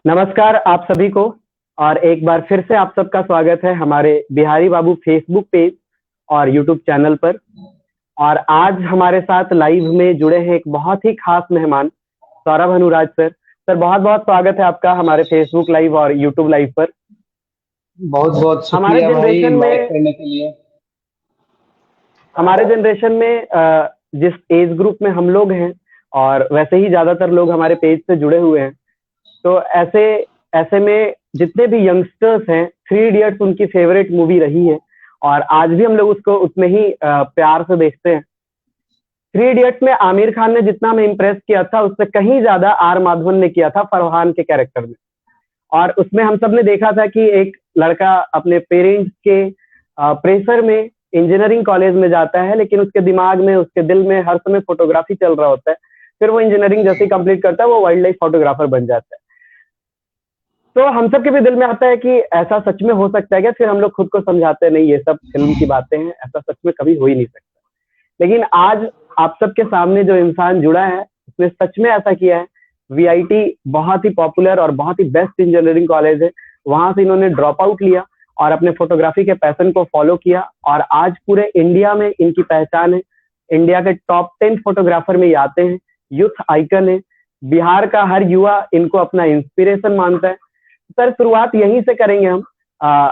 नमस्कार आप सभी को। और एक बार फिर से आप सबका स्वागत है हमारे बिहारी बाबू फेसबुक पेज और यूट्यूब चैनल पर। और आज हमारे साथ लाइव में जुड़े हैं एक बहुत ही खास मेहमान सौरभ अनुराज सर। सर बहुत बहुत स्वागत है आपका हमारे फेसबुक लाइव और यूट्यूब लाइव पर। बहुत बहुत हमारे शुक्रिया भाई जनरेशन इनवाइट में करने के लिए। हमारे जनरेशन में जिस एज ग्रुप में हम लोग हैं और वैसे ही ज्यादातर लोग हमारे पेज से जुड़े हुए हैं, तो ऐसे ऐसे में जितने भी यंगस्टर्स हैं, थ्री इडियट्स उनकी फेवरेट मूवी रही है और आज भी हम लोग उसको उतने ही प्यार से देखते हैं। थ्री इडियट्स में आमिर खान ने जितना हमें इम्प्रेस किया था, उससे कहीं ज्यादा आर माधवन ने किया था फरहान के कैरेक्टर में। और उसमें हम सब ने देखा था कि एक लड़का अपने पेरेंट्स के प्रेशर में इंजीनियरिंग कॉलेज में जाता है, लेकिन उसके दिमाग में, उसके दिल में हर समय फोटोग्राफी चल रहा होता है। फिर वो इंजीनियरिंग जैसे कंप्लीट करता है, वो वाइल्ड लाइफ फोटोग्राफर बन जाता है। तो हम सब के भी दिल में आता है कि ऐसा सच में हो सकता है क्या? फिर हम लोग खुद को समझाते हैं, नहीं ये सब फिल्म की बातें हैं, ऐसा सच में कभी हो ही नहीं सकता। लेकिन आज आप सबके सामने जो इंसान जुड़ा है, उसने सच में ऐसा किया है। वीआईटी बहुत ही पॉपुलर और बहुत ही बेस्ट इंजीनियरिंग कॉलेज है, वहां से इन्होंने ड्रॉप आउट लिया और अपने फोटोग्राफी के पैशन को फॉलो किया और आज पूरे इंडिया में इनकी पहचान है। इंडिया के टॉप 10 फोटोग्राफर में ये आते हैं, यूथ आइकन है। बिहार का हर युवा इनको अपना इंस्पिरेशन मानता है। सर शुरुआत यहीं से करेंगे हम।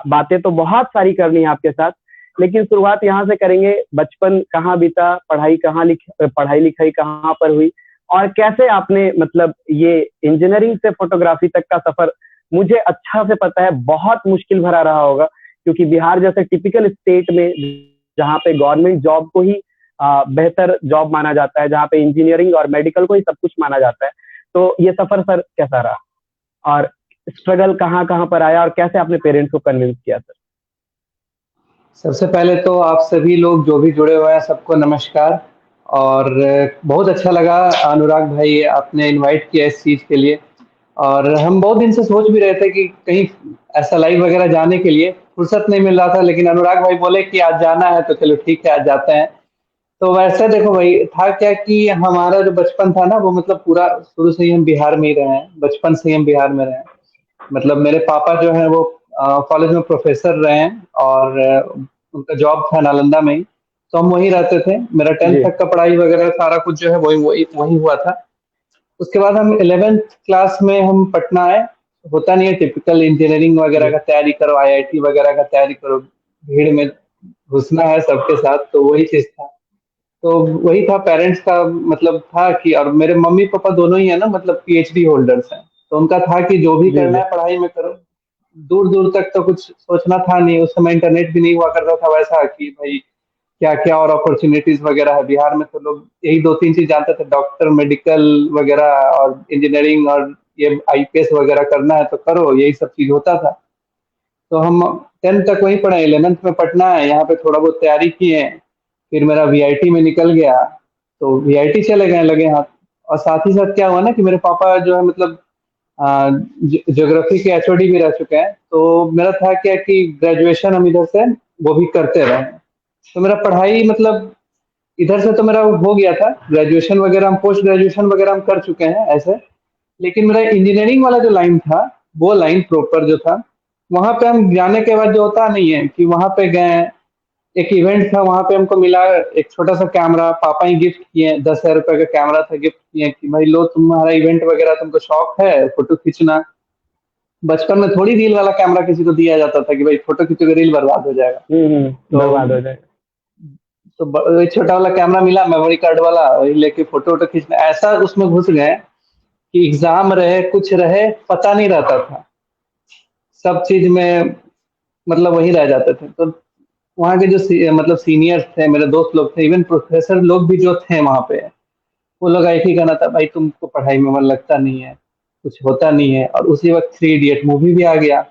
बातें तो बहुत सारी करनी है आपके साथ, लेकिन शुरुआत यहाँ से करेंगे। बचपन कहाँ बीता, पढ़ाई लिखाई कहाँ पर हुई और कैसे आपने मतलब ये इंजीनियरिंग से फोटोग्राफी तक का सफर, मुझे अच्छा से पता है बहुत मुश्किल भरा रहा होगा, क्योंकि बिहार जैसे टिपिकल स्टेट में जहाँ पे गवर्नमेंट जॉब को ही बेहतर जॉब माना जाता है, जहाँ पे इंजीनियरिंग और मेडिकल को ही सब कुछ माना जाता है, तो ये सफर सर कैसा रहा और स्ट्रगल कहाँ कहाँ पर आया और कैसे आपने पेरेंट्स को कन्विंस किया सर? सबसे पहले तो आप सभी लोग जो भी जुड़े हुए हैं सबको नमस्कार। और बहुत अच्छा लगा अनुराग भाई आपने इनवाइट किया इस चीज़ के लिए। और हम बहुत दिन से सोच भी रहे थे कि कहीं ऐसा लाइव वगैरह जाने के लिए फुर्सत नहीं मिल रहा था, लेकिन अनुराग भाई बोले कि आज जाना है तो चलो ठीक है आज जाते हैं। तो वैसे देखो भाई था क्या कि हमारा जो बचपन था ना वो मतलब पूरा शुरू से ही हम बिहार में ही रहे हैं, बचपन से ही हम बिहार में रहे हैं। मतलब मेरे पापा जो है वो कॉलेज में प्रोफेसर रहे हैं और उनका जॉब था नालंदा में ही। तो हम वहीं रहते थे, मेरा 10th जी। तक का पढ़ाई वगैरह सारा कुछ जो है वही वही वही हुआ था। उसके बाद हम 11th क्लास में हम पटना आए। होता नहीं है टिपिकल इंजीनियरिंग वगैरह जी। का तैयारी करो, आईआईटी वगैरह का तैयारी करो, भीड़ में घुसना है सबके साथ, तो वही चीज था। तो वही था पेरेंट्स का मतलब था कि, और मेरे मम्मी पापा दोनों ही है ना मतलब पीएचडी होल्डर्स हैं। तो उनका था कि जो भी जी। करना जी। है पढ़ाई में करो। दूर दूर तक तो कुछ सोचना था नहीं, उस समय इंटरनेट भी नहीं हुआ करता था वैसा कि भाई क्या क्या और अपॉर्चुनिटीज वगैरह है बिहार में। तो लोग यही दो तीन चीज जानते थे, डॉक्टर, मेडिकल वगैरह और इंजीनियरिंग, और ये आईपीएस वगैरह करना है तो करो, यही सब चीज होता था। तो हम 10th तक वहीं पढ़े, 11th में पटना है, यहाँ पे थोड़ा बहुत तैयारी किए। फिर मेरा वीआईटी में निकल गया, तो वीआईटी चले गए लगे हाथ। और साथ ही साथ क्या हुआ ना कि मेरे पापा जो है मतलब ज्योग्राफी के एचओडी भी रह चुके हैं। तो मेरा था क्या कि ग्रेजुएशन हम इधर से वो भी करते रहे। तो मेरा पढ़ाई मतलब इधर से तो मेरा हो गया था, ग्रेजुएशन वगैरह हम पोस्ट ग्रेजुएशन वगैरह हम कर चुके हैं ऐसे। लेकिन मेरा इंजीनियरिंग वाला जो लाइन था, वो लाइन प्रॉपर जो था, वहां पे हम जाने के बाद जो होता नहीं है कि वहां पे गए, एक इवेंट था वहां पे हमको मिला एक छोटा सा कैमरा, पापा ही गिफ्ट किए, 10,000 रुपए का कैमरा था, गिफ्ट किए कि भाई लो तुम्हारा इवेंट वगैरह तुमको शौक है फोटो खींचना। बचपन में थोड़ी रील वाला कैमरा किसी को दिया जाता था कि भाई फोटो खींचोगे रील बर्बाद हो जाएगा। तो बर्बाद हो जाए। वही छोटा वाला कैमरा मिला, मेमोरी कार्ड वाला, वही लेके फोटो वोटो खींचना, ऐसा उसमें घुस गए कि एग्जाम रहे कुछ रहे पता नहीं रहता था। सब चीज में मतलब वही रह जाते थे। तो वहाँ के जो मतलब सीनियर्स थे, मेरे दोस्त लोग थे, इवन प्रोफेसर लोग भी जो थे वहाँ पे, वो लोग एक ही कहना था, भाई तुमको पढ़ाई में मन लगता नहीं है, कुछ होता नहीं है। और उसी वक्त थ्री इडियट मूवी भी आ गया,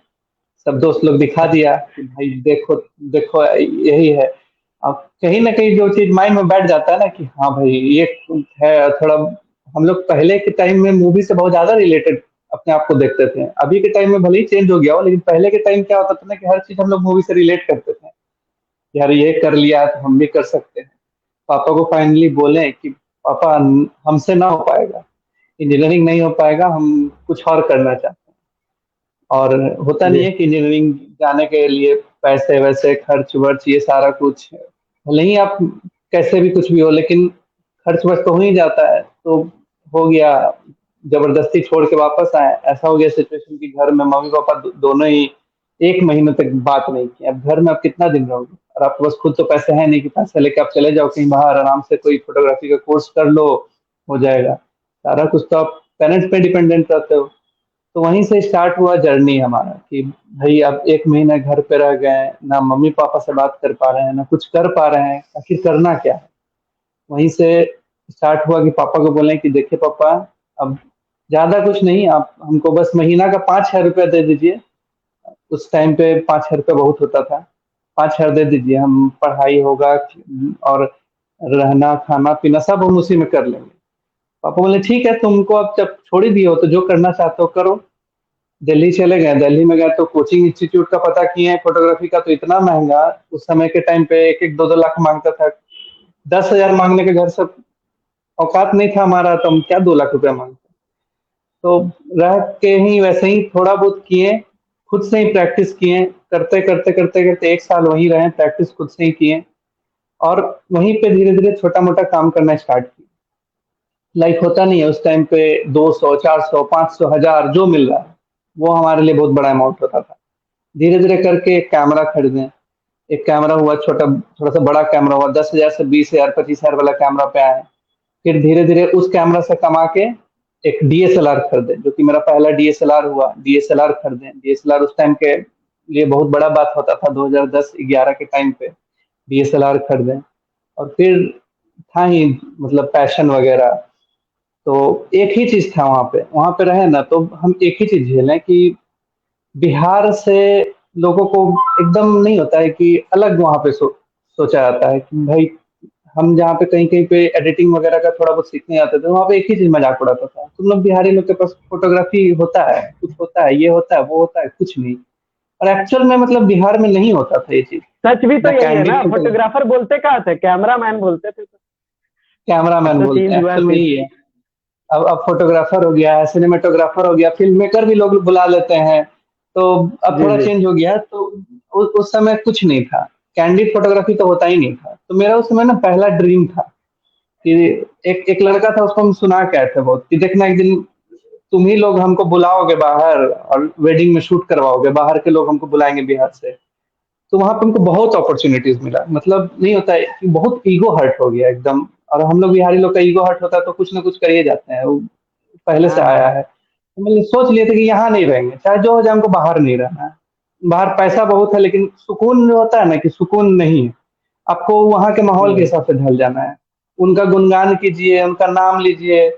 सब दोस्त लोग दिखा दिया कि भाई देखो देखो यही है। अब कहीं ना कहीं जो चीज माइंड में बैठ जाता है ना कि हाँ भाई ये है थोड़ा। हम लोग पहले के टाइम में मूवी से बहुत ज्यादा रिलेटेड अपने आप को देखते थे, अभी के टाइम में भले ही चेंज हो गया हो, लेकिन पहले के टाइम क्या होता था ना कि हर चीज हम लोग मूवी से रिलेट करते थे। यार ये कर लिया तो हम भी कर सकते हैं। पापा को फाइनली बोले कि पापा हमसे ना हो पाएगा, इंजीनियरिंग नहीं हो पाएगा, हम कुछ और करना चाहते हैं। और होता नहीं जी है कि इंजीनियरिंग जाने के लिए पैसे वैसे खर्च वर्च ये सारा कुछ, भले ही आप कैसे भी कुछ भी हो लेकिन खर्च वर्च तो हो ही जाता है। तो हो गया, जबरदस्ती छोड़ के वापस आए। ऐसा हो गया सिचुएशन कि घर में मम्मी पापा दोनों ही 1 महीने तक बात नहीं की। अब घर में आप कितना दिन रहोगे, और आपके पास खुद तो पैसे है नहीं कि पैसे लेके आप चले जाओ कहीं बाहर, आराम से कोई फोटोग्राफी का कोर्स कर लो, हो जाएगा। सारा कुछ तो आप पेरेंट्स पे डिपेंडेंट रहते हो। तो वहीं से स्टार्ट हुआ जर्नी हमारा कि भाई अब 1 महीना घर पे रह गए, ना मम्मी पापा से बात कर पा रहे हैं, ना कुछ कर पा रहे हैं, आखिर करना क्या है। वहीं से स्टार्ट हुआ कि पापा को बोले कि देखिए पापा, अब ज्यादा कुछ नहीं, आप हमको बस महीना का 5,000 रुपया दे दीजिए। उस टाइम पे 5,000 रुपया बहुत होता था। 5,000 दे दीजिए, हम पढ़ाई होगा और रहना खाना पीना सब हम उसी में कर लेंगे। पापा बोले ठीक है, तुमको अब जब छोड़ ही दिए हो तो जो करना चाहते हो करो। दिल्ली चले गए। दिल्ली में गए तो कोचिंग इंस्टीट्यूट का पता किए फोटोग्राफी का, तो इतना महंगा। उस समय के टाइम पे 1-1 2-2 लाख मांगता था। 10,000 मांगने के घर से औकात नहीं था हमारा, तो हम क्या 2 लाख रुपया मांगते। तो रह के ही वैसे ही थोड़ा बहुत किए, खुद से ही प्रैक्टिस किए, करते करते करते करते 1 साल वहीं रहे, प्रैक्टिस खुद से ही किए। और वहीं पे धीरे धीरे छोटा मोटा काम करना स्टार्ट किया। लाइक होता नहीं है उस टाइम पे 200 400 500 1000 जो मिल रहा है वो हमारे लिए बहुत बड़ा अमाउंट होता था। धीरे धीरे करके एक कैमरा खरीदें। एक कैमरा हुआ छोटा, थोड़ा सा बड़ा कैमरा हुआ, 10,000 से 20,000 25,000 वाला कैमरा पे आए। फिर धीरे धीरे उस कैमरा से कमा के एक डीएसएलआर खरीदे, जो कि मेरा पहला डीएसएलआर हुआ। डीएसएलआर खरीदे। डीएसएलआर उस टाइम के लिए बहुत बड़ा बात होता था, 2010-11 के टाइम पे डीएसएलआर खरीदे। और फिर था ही मतलब पैशन वगैरह। तो एक ही चीज था वहां पे रहे ना, तो हम एक ही चीज झेलें कि बिहार से लोगों को एकदम नहीं होता है कि अलग वहां पे सोचा जाता है कि भाई, हम जहाँ पे कहीं कहीं पे एडिटिंग वगैरह का थोड़ा बहुत सीखने आते थे, वहाँ पे एक ही चीज मजाक उड़ाता था, तुम लोग बिहारी लोग के पास फोटोग्राफी होता है, कुछ होता है, ये होता है वो होता है, कुछ नहीं। और एक्चुअल में मतलब बिहार में नहीं होता था ये चीज। सच भी तो ना यही है कैंडिड ना, फोटोग्राफी, फोटोग्राफर बोलते कहाँ थे, कैमरा मैन बोलते थे। अब कैमरामैन तो बोलते चेंज हैं, हुआ है एक्चुअल में फिर। यही है। अब फोटोग्राफर हो गया है, सिनेमेटोग्राफर हो गया, फिल्म मेकर भी लोग बुला लेते हैं। तो अब जी थोड़ा जी। चेंज हो गया। तो उस समय कुछ नहीं था, कैंडिड फोटोग्राफी तो होता ही नहीं था। तो मेरा उस समय ना पहला ड्रीम था कि एक एक लड़का था, उसको हम सुना के आए थे बहुत कि देखना एक दिन तुम ही लोग हमको बुलाओगे बाहर और वेडिंग में शूट करवाओगे, बाहर के लोग हमको बुलाएंगे बिहार से। तो वहां पे हमको बहुत अपॉर्चुनिटीज मिला। मतलब नहीं होता है कि बहुत ईगो हर्ट हो गया एकदम। और हम लोग बिहारी लोग का ईगो हर्ट होता है तो कुछ ना कुछ कर ही जाते हैं, वो पहले से हाँ आया हाँ। है। तो मैंने सोच लिए थे कि यहाँ नहीं रहेंगे, चाहे जो हो जाए, हमको बाहर नहीं रहना है। बाहर पैसा बहुत है लेकिन सुकून जो होता है ना, कि सुकून नहीं है। आपको वहाँ के माहौल के हम्म। हिसाब से ढल जाना है। उनका गुणगान कीजिए, उनका नाम लीजिए।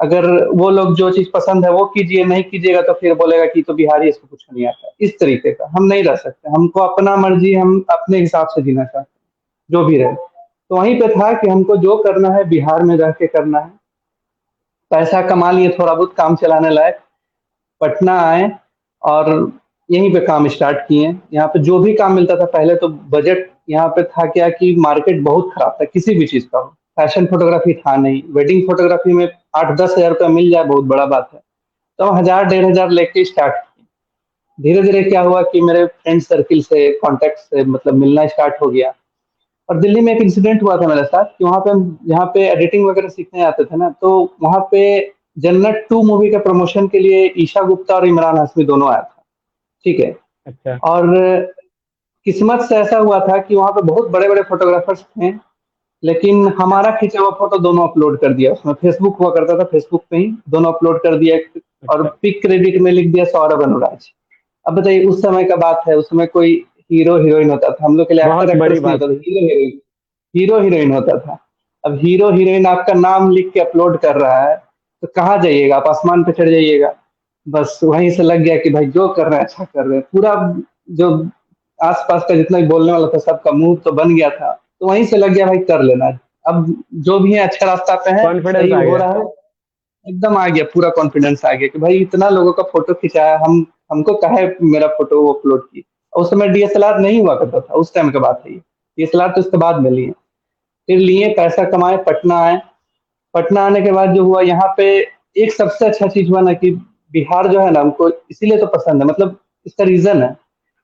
अगर वो लोग जो चीज पसंद है वो कीजिए, नहीं कीजिएगा तो फिर बोलेगा कि तो बिहारी, इसको कुछ नहीं आता। इस तरीके का हम नहीं रह सकते। हमको अपना मर्जी, हम अपने हिसाब से जीना चाहते हैं, जो भी रहे। तो वहीं पे था कि हमको जो करना है बिहार में रह के करना है। पैसा कमा लिए थोड़ा बहुत काम चलाने लायक, पटना आए और यहीं पे काम स्टार्ट किए। यहाँ पे जो भी काम मिलता था, पहले तो बजट यहाँ पे था क्या कि मार्केट बहुत खराब था किसी भी चीज का। फैशन फोटोग्राफी था नहीं, वेडिंग फोटोग्राफी में 8-10 हज़ार रुपया मिल जाए बहुत बड़ा बात है। तो हम 1,000-1,500 लेके स्टार्ट किए। धीरे धीरे क्या हुआ कि मेरे फ्रेंड सर्किल से, कॉन्टेक्ट से मतलब मिलना स्टार्ट हो गया। और दिल्ली में एक इंसिडेंट हुआ था मेरे साथ कि वहाँ पे हम जहाँ पे एडिटिंग वगैरह सीखने आते थे ना, तो वहाँ पे जन्नत 2 मूवी के प्रमोशन के लिए ईशा गुप्ता और इमरान हाशमी दोनों आया था। ठीक है। अच्छा। और किस्मत से ऐसा हुआ था कि वहाँ पे बहुत बड़े बड़े फोटोग्राफर्स थे, लेकिन हमारा खींचा हुआ फोटो दोनों अपलोड कर दिया उसमें। फेसबुक हुआ करता था, फेसबुक पे ही दोनों अपलोड कर दिया। और अच्छा। पिक क्रेडिट में लिख दिया सौरभ अनुराज। अब बताइए, उस समय का बात है, उस समय कोई हीरो हीरोइन होता था, हम लोग के लिए एक्टर बहुत बड़ी एक्ट्रेस नहीं बात होता था, थी। Hero heroine. हीरो हीरोइन होता था। अब हीरो हीरोइन आपका नाम लिख के अपलोड कर रहा है, तो कहाँ जाइएगा आप, आसमान पे चढ़ जाइएगा। बस वहीं से लग गया कि भाई जो कर रहे हैं अच्छा कर रहे हैं। पूरा जो आसपास का जितना भी बोलने वाला था सबका मुंह तो बन गया था। तो वहीं से लग गया भाई कर लेना है। अब जो भी है अच्छा रास्ता पे है, कॉन्फिडेंस सही आ हो गया। रहा है। एकदम आ गया, पूरा कॉन्फिडेंस आ गया कि भाई इतना लोगों का फोटो खिंचाया, हम हमको काहे मेरा फोटो वो अपलोड की। उस समय डीएसएलआर नहीं हुआ करता था, उस टाइम की बात है ये। डीएसएलआर तो इसके बाद में लिए। फिर लिए, पैसा कमाए, पटना आए। पटना आने के बाद जो हुआ यहाँ पे, एक सबसे अच्छा चीज हुआ ना कि बिहार जो है ना हमको इसीलिए तो पसंद है। मतलब इसका रीजन है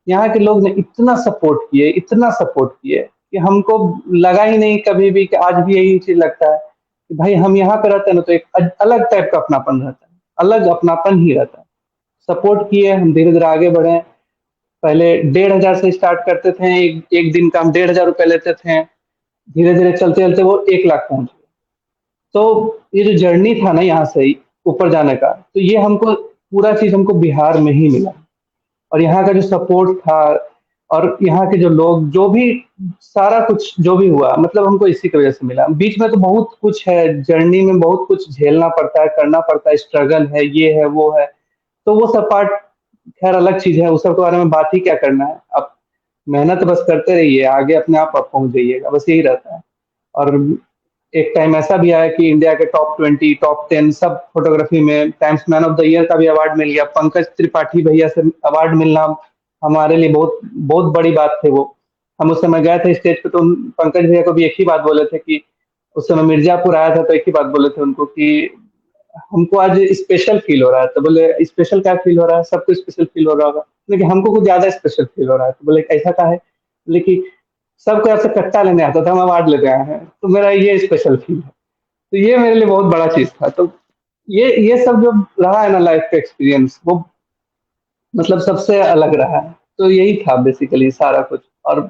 यहाँ के लोग ने इतना सपोर्ट किए कि हमको लगा ही नहीं कभी भी, कि आज भी यही चीज लगता है कि भाई हम यहाँ पे रहते हैं ना, तो एक अलग टाइप का अपनापन रहता है, अलग अपनापन ही रहता है। सपोर्ट किए, हम धीरे धीरे आगे बढ़े। पहले 1,500 से स्टार्ट करते थे, एक दिन का हम 1,500 रुपये लेते थे, धीरे धीरे चलते चलते वो 1 लाख पहुंच गए। तो ये जो जर्नी था ना यहाँ से ही ऊपर जाने का, तो ये हमको पूरा चीज हमको बिहार में ही मिला। और यहाँ का जो सपोर्ट था और यहाँ के जो लोग, जो भी सारा कुछ जो भी हुआ, मतलब हमको इसी की वजह से मिला। बीच में तो बहुत कुछ है, जर्नी में बहुत कुछ झेलना पड़ता है, करना पड़ता है, स्ट्रगल है, ये है वो है, तो वो सब पार्ट खैर अलग चीज है, उस सब के बारे में बात ही क्या करना है। अब मेहनत बस करते रहिए, आगे अपने आप पहुंच जाइएगा, बस यही रहता है। और एक टाइम ऐसा भी आया कि इंडिया के टॉप 20 टॉप 10 सब फोटोग्राफी में times man of the year का भी अवार्ड मिल गया। पंकज त्रिपाठी भैया से अवार्ड मिलना हमारे लिए बहुत बहुत बड़ी बात थी। वो हम उस समय गए थे स्टेज पे, तो पंकज भैया को भी एक ही बात बोले थे कि उस समय मिर्जापुर आया था, तो एक ही बात बोले थे उनको कि हमको आज स्पेशल फील हो रहा है। तो बोले स्पेशल क्या फील हो रहा है, सबको स्पेशल फील हो रहा होगा, लेकिन हमको कुछ ज्यादा स्पेशल फील हो रहा है। तो बोले ऐसा क्या है, बोले कि सबको आपसे कट्टा लेने आता था, हम अवार्ड लेते आए हैं, तो मेरा ये स्पेशल फील है। तो ये मेरे लिए बहुत बड़ा चीज था। तो ये सब जो रहा है ना लाइफ का एक्सपीरियंस, वो मतलब सबसे अलग रहा है। तो यही था बेसिकली सारा कुछ। और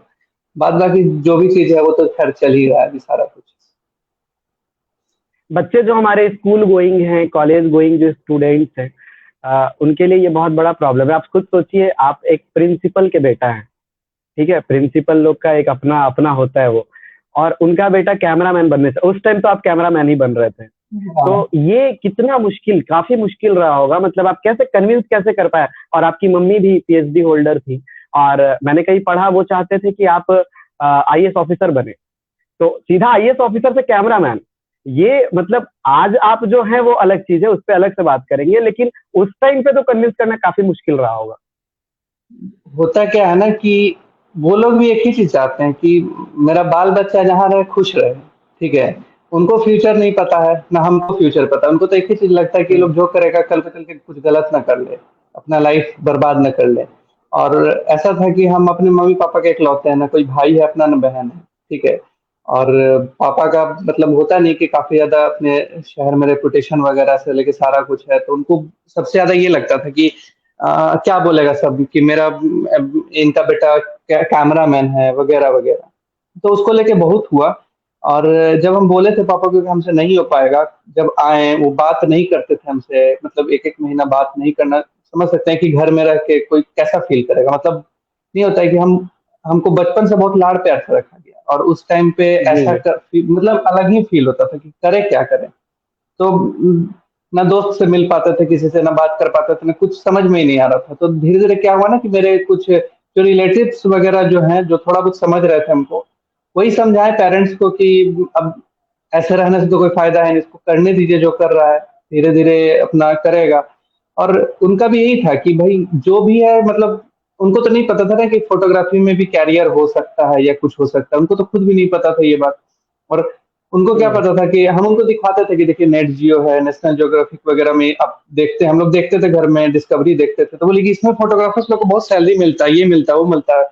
बाद बाकी जो भी चीज है वो तो खैर चल ही रहा है अभी सारा कुछ। बच्चे जो हमारे स्कूल गोइंग हैं, कॉलेज गोइंग जो स्टूडेंट्स हैं, उनके लिए ये बहुत बड़ा प्रॉब्लम है। आप खुद सोचिए, आप एक प्रिंसिपल के बेटा हैं, ठीक है, प्रिंसिपल लोग का एक अपना अपना होता है वो, और उनका बेटा कैमरामैन बनने से, उस टाइम तो आप कैमरामैन ही बन रहे थे, तो हाँ, ये कितना मुश्किल, काफी मुश्किल रहा होगा। मतलब आप कैसे कन्विंस कैसे कर पाए? और आपकी मम्मी भी पीएचडी होल्डर थी, और मैंने कहीं पढ़ा वो चाहते थे कि आप आईएएस ऑफिसर बने, तो सीधा आईएएस ऑफिसर से कैमरामैन। ये मतलब आज आप जो है वो अलग चीज है, उस पर अलग से बात करेंगे, लेकिन उस टाइम पे तो कन्विंस करना काफी मुश्किल रहा होगा। होता क्या है ना कि वो लोग भी एक ही चीज चाहते हैं कि मेरा बाल बच्चा जहाँ रहे खुश रहे, ठीक है। उनको फ्यूचर नहीं पता है ना हमको फ्यूचर पता है। उनको तो एक ही चीज लगता है कि ये लोग जो करेगा कल को चल के कुछ गलत ना कर ले, अपना लाइफ बर्बाद ना कर ले। और ऐसा था कि हम अपने मम्मी पापा के इकलौते हैं, ना कोई भाई है अपना, ना बहन है, ठीक है। और पापा का मतलब होता नहीं कि काफी ज्यादा अपने शहर में रेपुटेशन वगैरह से लेके सारा कुछ है, तो उनको सबसे ज्यादा ये लगता था कि क्या बोलेगा सब कि मेरा इनका बेटा कैमरामैन है वगैरह वगैरह। तो उसको लेके बहुत हुआ। और जब हम बोले थे पापा को कि हमसे नहीं हो पाएगा, जब आए वो बात नहीं करते थे हमसे, मतलब एक एक महीना बात नहीं करना, समझ सकते हैं कि घर में रह के कोई कैसा फील करेगा। मतलब नहीं होता है कि हमको बचपन से बहुत लाड़ प्यार से रखा गया, और उस टाइम पे जी ऐसा जी। मतलब अलग ही फील होता था कि करे क्या करें। तो ना दोस्त से मिल पाते थे किसी से, ना बात कर पाते थे, ना कुछ समझ में ही नहीं आ रहा था। तो धीरे धीरे क्या हुआ ना कि मेरे कुछ जो रिलेटिव्स वगैरह जो हैं, जो थोड़ा बहुत समझ रहे थे हमको, वही समझाए पेरेंट्स को कि अब ऐसे रहने से तो कोई फायदा है नहीं, इसको करने दीजिए जो कर रहा है, धीरे धीरे अपना करेगा। और उनका भी यही था कि भाई जो भी है, मतलब उनको तो नहीं पता था ना कि फोटोग्राफी में भी कैरियर हो सकता है या कुछ हो सकता है, उनको तो खुद भी नहीं पता था ये बात। और उनको क्या हम्म। पता था कि हम उनको दिखाते थे कि देखिए नेट जियो है, नेशनल ज्योग्राफिक वगैरह में आप देखते हैं, हम लोग देखते थे घर में, डिस्कवरी देखते थे, तो बोले कि इसमें फोटोग्राफर्स लोग को बहुत सैलरी मिलता है, ये मिलता है वो मिलता है।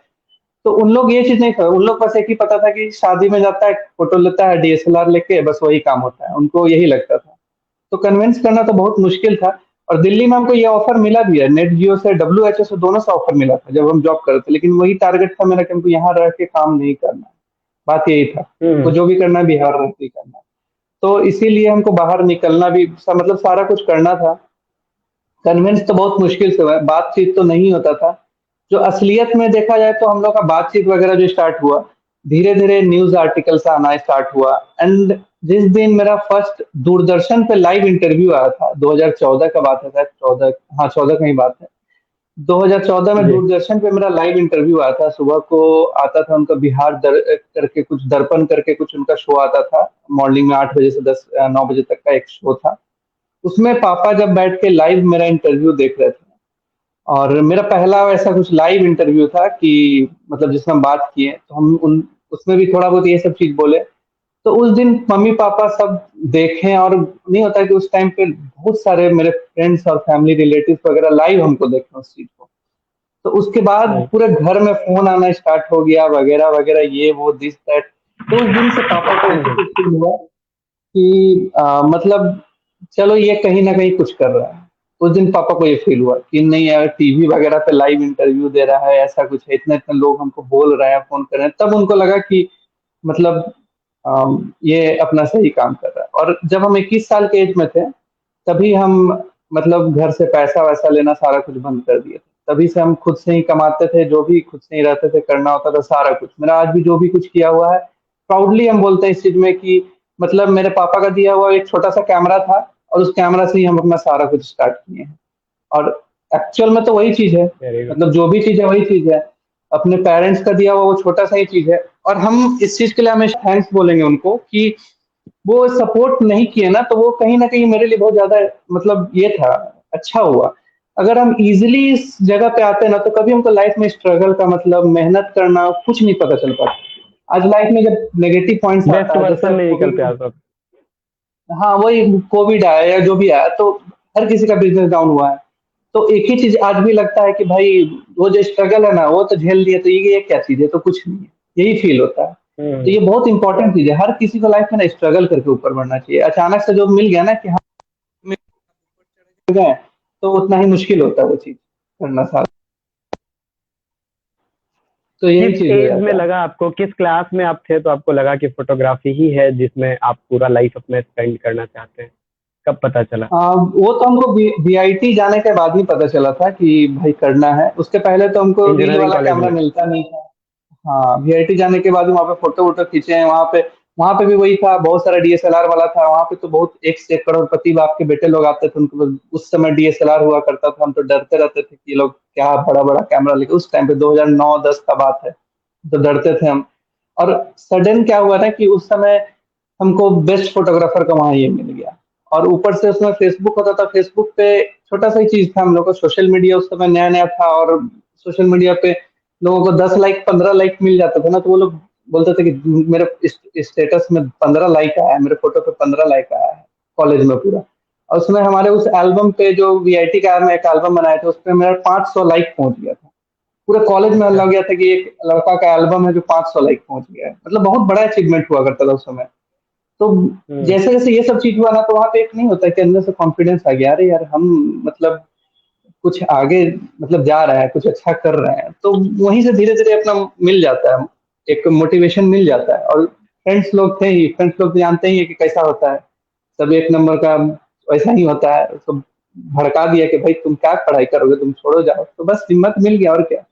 तो उन लोग ये चीज नहीं था, उन लोग बस एक ही पता था कि शादी में जाता है, फोटो लेता है डीएसएलआर लेके, बस वही काम होता है, उनको यही लगता था। तो कन्विंस करना तो बहुत मुश्किल था। और दिल्ली में हमको ये ऑफर मिला भी है, नेट जियो से, डब्ल्यू से, दोनों से ऑफर मिला था जब हम जॉब करते थे, लेकिन वही टारगेट था मेरा कि हमको यहाँ रह के काम नहीं करना है। बात यही था, हमको हम्म। जो भी करना है बिहार रह के ही करना है। तो इसीलिए हमको बाहर निकलना भी मतलब सारा कुछ करना था। कन्विंस तो बहुत मुश्किल से हुआ, बातचीत तो नहीं होता था। जो असलियत में देखा जाए तो हम लोग का बातचीत वगैरह जो स्टार्ट हुआ, धीरे धीरे न्यूज आर्टिकल्स आना स्टार्ट हुआ। एंड जिस दिन मेरा फर्स्ट दूरदर्शन पे लाइव इंटरव्यू आया था, 2014 का बात है शायद, 14, हाँ 14 का ही बात है। 2014 में जी। दूरदर्शन पे मेरा लाइव इंटरव्यू आया था, सुबह को आता था उनका बिहार करके कुछ, दर्पण करके कुछ उनका शो आता था, मॉर्निंग में 8 बजे से 9 बजे तक का एक शो था। उसमें पापा जब बैठ के लाइव मेरा इंटरव्यू देख रहे थे, और मेरा पहला ऐसा कुछ लाइव इंटरव्यू था कि मतलब जिसमें हम बात किए, तो हम उन उसमें भी थोड़ा बहुत ये सब चीज बोले। तो उस दिन मम्मी पापा सब देखें, और नहीं होता कि उस टाइम पे बहुत सारे मेरे फ्रेंड्स और फैमिली रिलेटिव्स वगैरह लाइव हमको देखें उस चीज को। तो उसके बाद पूरे घर में फोन आना स्टार्ट हो गया वगैरह वगैरह, ये वो दिस दैट। तो उस दिन से पापा को ऐसा कुछ फील हुआ कि मतलब चलो ये कहीं ना कहीं कुछ कर रहा है। उस दिन पापा को ये फील हुआ कि नहीं यार, टीवी वगैरह पे लाइव इंटरव्यू दे रहा है, ऐसा कुछ है, इतने इतने लोग हमको बोल रहे हैं, फोन कर रहे हैं। तब उनको लगा कि मतलब ये अपना सही काम कर रहा है। और जब हम 21 साल के एज में थे, तभी हम मतलब घर से पैसा वैसा लेना सारा कुछ बंद कर दिए थे। तभी से हम खुद से ही कमाते थे, जो भी खुद से ही रहते थे, करना होता था सारा कुछ। मेरा आज भी जो भी कुछ किया हुआ है, प्राउडली हम बोलते हैं इस चीज में कि मतलब मेरे पापा का दिया हुआ एक छोटा सा कैमरा था, और उस कैमरा से ही हम अपना सारा कुछ स्टार्ट किए हैं। और एक्चुअल में तो वही चीज है, वेरी गुड। मतलब जो भी चीज है वही चीज है। अपने पेरेंट्स का दिया हुआ वो छोटा सा ही चीज है, और हम इस चीज के लिए हमेशा थैंक्स बोलेंगे उनको कि वो सपोर्ट नहीं किए ना, तो वो कहीं ना कहीं मेरे लिए बहुत ज्यादा मतलब ये था, अच्छा हुआ। अगर हम इजिली इस जगह पे आते ना, तो कभी हमको लाइफ में स्ट्रगल का मतलब मेहनत करना कुछ नहीं पता चल पाता। आज लाइफ में जब नेगेटिव पॉइंट्स बेस्ट आता है, जैसे वर्जन नहीं निकल कोविड, पे आता। हाँ वही कोविड आया या जो भी आया, तो हर किसी का बिजनेस डाउन हुआ है। तो एक ही चीज आज भी लगता है कि भाई वो जो स्ट्रगल है ना, वो तो झेल दिया, तो ये क्या चीज है, तो कुछ नहीं है, यही फील होता है। तो हम्म। ये बहुत इंपॉर्टेंट चीज है, हर किसी को लाइफ में ना स्ट्रगल करके ऊपर बढ़ना चाहिए। अचानक से जो मिल गया ना कि हाँ मिल गए, तो उतना ही मुश्किल होता है वो चीज करना सारा। तो यही किस चीज हो एज में जाता है। लगा आपको, किस क्लास में आप थे तो आपको लगा कि फोटोग्राफी ही है जिसमें आप पूरा लाइफ अपना स्पेंड करना चाहते हैं? कब पता चला? वो तो हमको वीआईटी जाने के बाद ही पता चला था कि भाई करना है। उसके पहले तो हमको रील इंजीनियरिंग वाला कॉलेज कैमरा में? मिलता नहीं था। हाँ, वीआईटी जाने के बाद वहाँ पे फोटो वोटो खींचे हैं। वहाँ पे भी वही था, बहुत सारा डीएसएलआर वाला था वहाँ पे। तो बहुत एक से एक करोड़पति बाप के बेटे लोग आते थे, उनको उस समय डीएसएलआर हुआ करता था। हम तो डरते रहते थे कि ये लोग क्या बड़ा बड़ा कैमरा लेके, उस टाइम पे 2009-10 का बात है, तो डरते थे हम। और सडन क्या हुआ था कि उस समय हमको बेस्ट फोटोग्राफर का वहाँ ये मिल गया। और ऊपर से उसमें फेसबुक होता था, फेसबुक पे छोटा सा ही चीज था हम लोग को। सोशल मीडिया उस समय नया नया था, और सोशल मीडिया पे लोगों को 10 लाइक 15 लाइक मिल जाता था ना, तो वो लोग बोलते थे कि मेरे स्टेटस में 15 लाइक आया है, मेरे फोटो पे 15 लाइक आया है, कॉलेज में पूरा। और उसमें हमारे उस एल्बम पे, जो वीआईटी का मैं एक एल्बम बनाया था, उस पर मेरा 500 लाइक पहुंच गया था। पूरे कॉलेज में अच्छा। लग गया था कि एक लड़का का एल्बम है जो 500 लाइक पहुंच गया है। मतलब बहुत बड़ा अचीवमेंट हुआ करता था उस समय। तो हम्म। जैसे जैसे ये सब चीज हुआ ना, तो वहां पे एक नहीं होता कि अंदर से कॉन्फिडेंस आ गया, अरे यार हम मतलब कुछ आगे मतलब जा रहे हैं, कुछ अच्छा कर रहे हैं। तो वहीं से धीरे धीरे अपना मिल जाता है, एक मोटिवेशन मिल जाता है। और फ्रेंड्स लोग थे ही, फ्रेंड्स लोग तो जानते ही है कि कैसा होता है, सब एक नंबर का वैसा ही होता है। सब भड़का दिया कि भाई तुम क्या पढ़ाई करोगे, तुम छोड़ो जाओ। तो बस हिम्मत मिल गया, और क्या,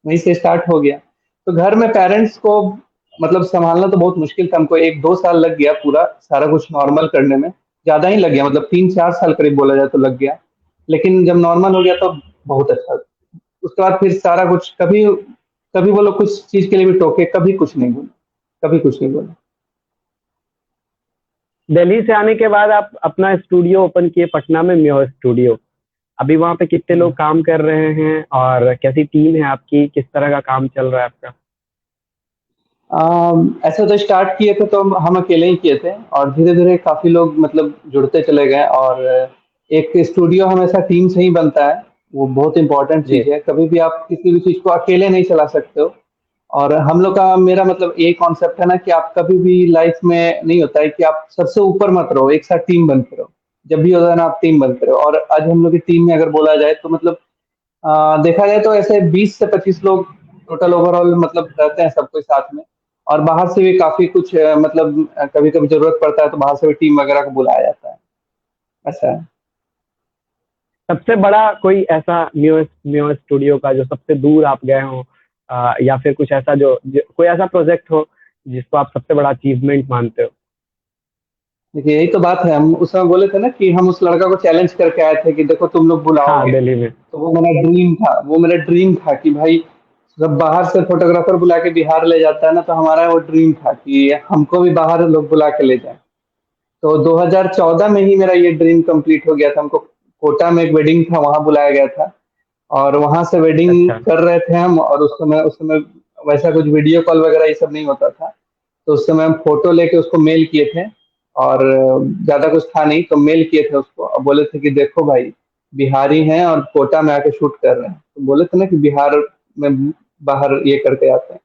वहीं से स्टार्ट हो गया। तो घर में पेरेंट्स को मतलब संभालना तो बहुत मुश्किल था। हमको 1-2 साल लग गया पूरा सारा कुछ नॉर्मल करने में। ज्यादा ही लग गया, मतलब 3-4 साल करीब बोला जाए तो लग गया। लेकिन जब नॉर्मल हो गया तो बहुत अच्छा। उसके बाद फिर सारा कुछ, कभी कभी वो लोग कुछ चीज के लिए भी टोके, कभी कुछ नहीं बोले, कभी कुछ नहीं बोले। दिल्ली से आने के बाद आप अपना स्टूडियो ओपन किए पटना में, म्यो स्टूडियो। अभी वहाँ पे कितने लोग काम कर रहे हैं और कैसी टीम है आपकी, किस तरह का काम चल रहा है आपका? ऐसे तो स्टार्ट किए थे तो हम अकेले ही किए थे, और धीरे धीरे काफी लोग मतलब जुड़ते चले गए। और एक स्टूडियो हमेशा टीम से ही बनता है, वो बहुत इंपॉर्टेंट जी। चीज है। कभी भी आप किसी भी चीज को अकेले नहीं चला सकते हो। और हम लोग का, मेरा मतलब यही कॉन्सेप्ट है ना कि आप कभी भी लाइफ में नहीं होता है कि आप सबसे ऊपर मत रहो, एक साथ टीम बनते रहो। जब भी होता है ना, आप टीम बनते रहो। और आज हम लोग की टीम में अगर बोला जाए तो मतलब देखा जाए तो ऐसे 20 से 25 लोग टोटल ओवरऑल मतलब रहते हैं सब कोई साथ में। और बाहर से भी काफी कुछ मतलब कभी कभी जरूरत पड़ता है तो बाहर से भी टीम वगैरह को बुलाया जाता है, ऐसा है। सबसे बड़ा कोई ऐसा म्यो म्यो स्टूडियो का जो सबसे दूर आप गए हो, या फिर कुछ ऐसा जो कोई ऐसा प्रोजेक्ट हो जिसको आप सबसे बड़ा अचीवमेंट मानते हो? देखिए यही तो बात है, हम उस समय बोले थे ना कि हम उस लड़का को चैलेंज करके आए थे कि देखो तुम लोग हाँ, बुलाओगे। दिल्ली में। तो वो मेरा ड्रीम था कि भाई जब बाहर से फोटोग्राफर बुला के बिहार ले जाता है ना, तो हमारा वो ड्रीम था कि हमको भी बाहर लोग बुला के ले जाए। तो 2014 में ही मेरा ये ड्रीम कंप्लीट हो गया था। हमको कोटा में एक वेडिंग था, वहां बुलाया गया था। और वहां से वेडिंग अच्छा। कर रहे थे हम। और उस समय वैसा कुछ वीडियो कॉल वगैरह ये सब नहीं होता था। तो उस समय हम फोटो लेके उसको मेल किए थे। और ज्यादा कुछ था नहीं, तो मेल किए थे उसको और बोले थे कि देखो भाई, बिहारी हैं और कोटा में आके शूट कर रहे हैं। तो बोले थे ना कि बिहार में बाहर ये करके आते हैं।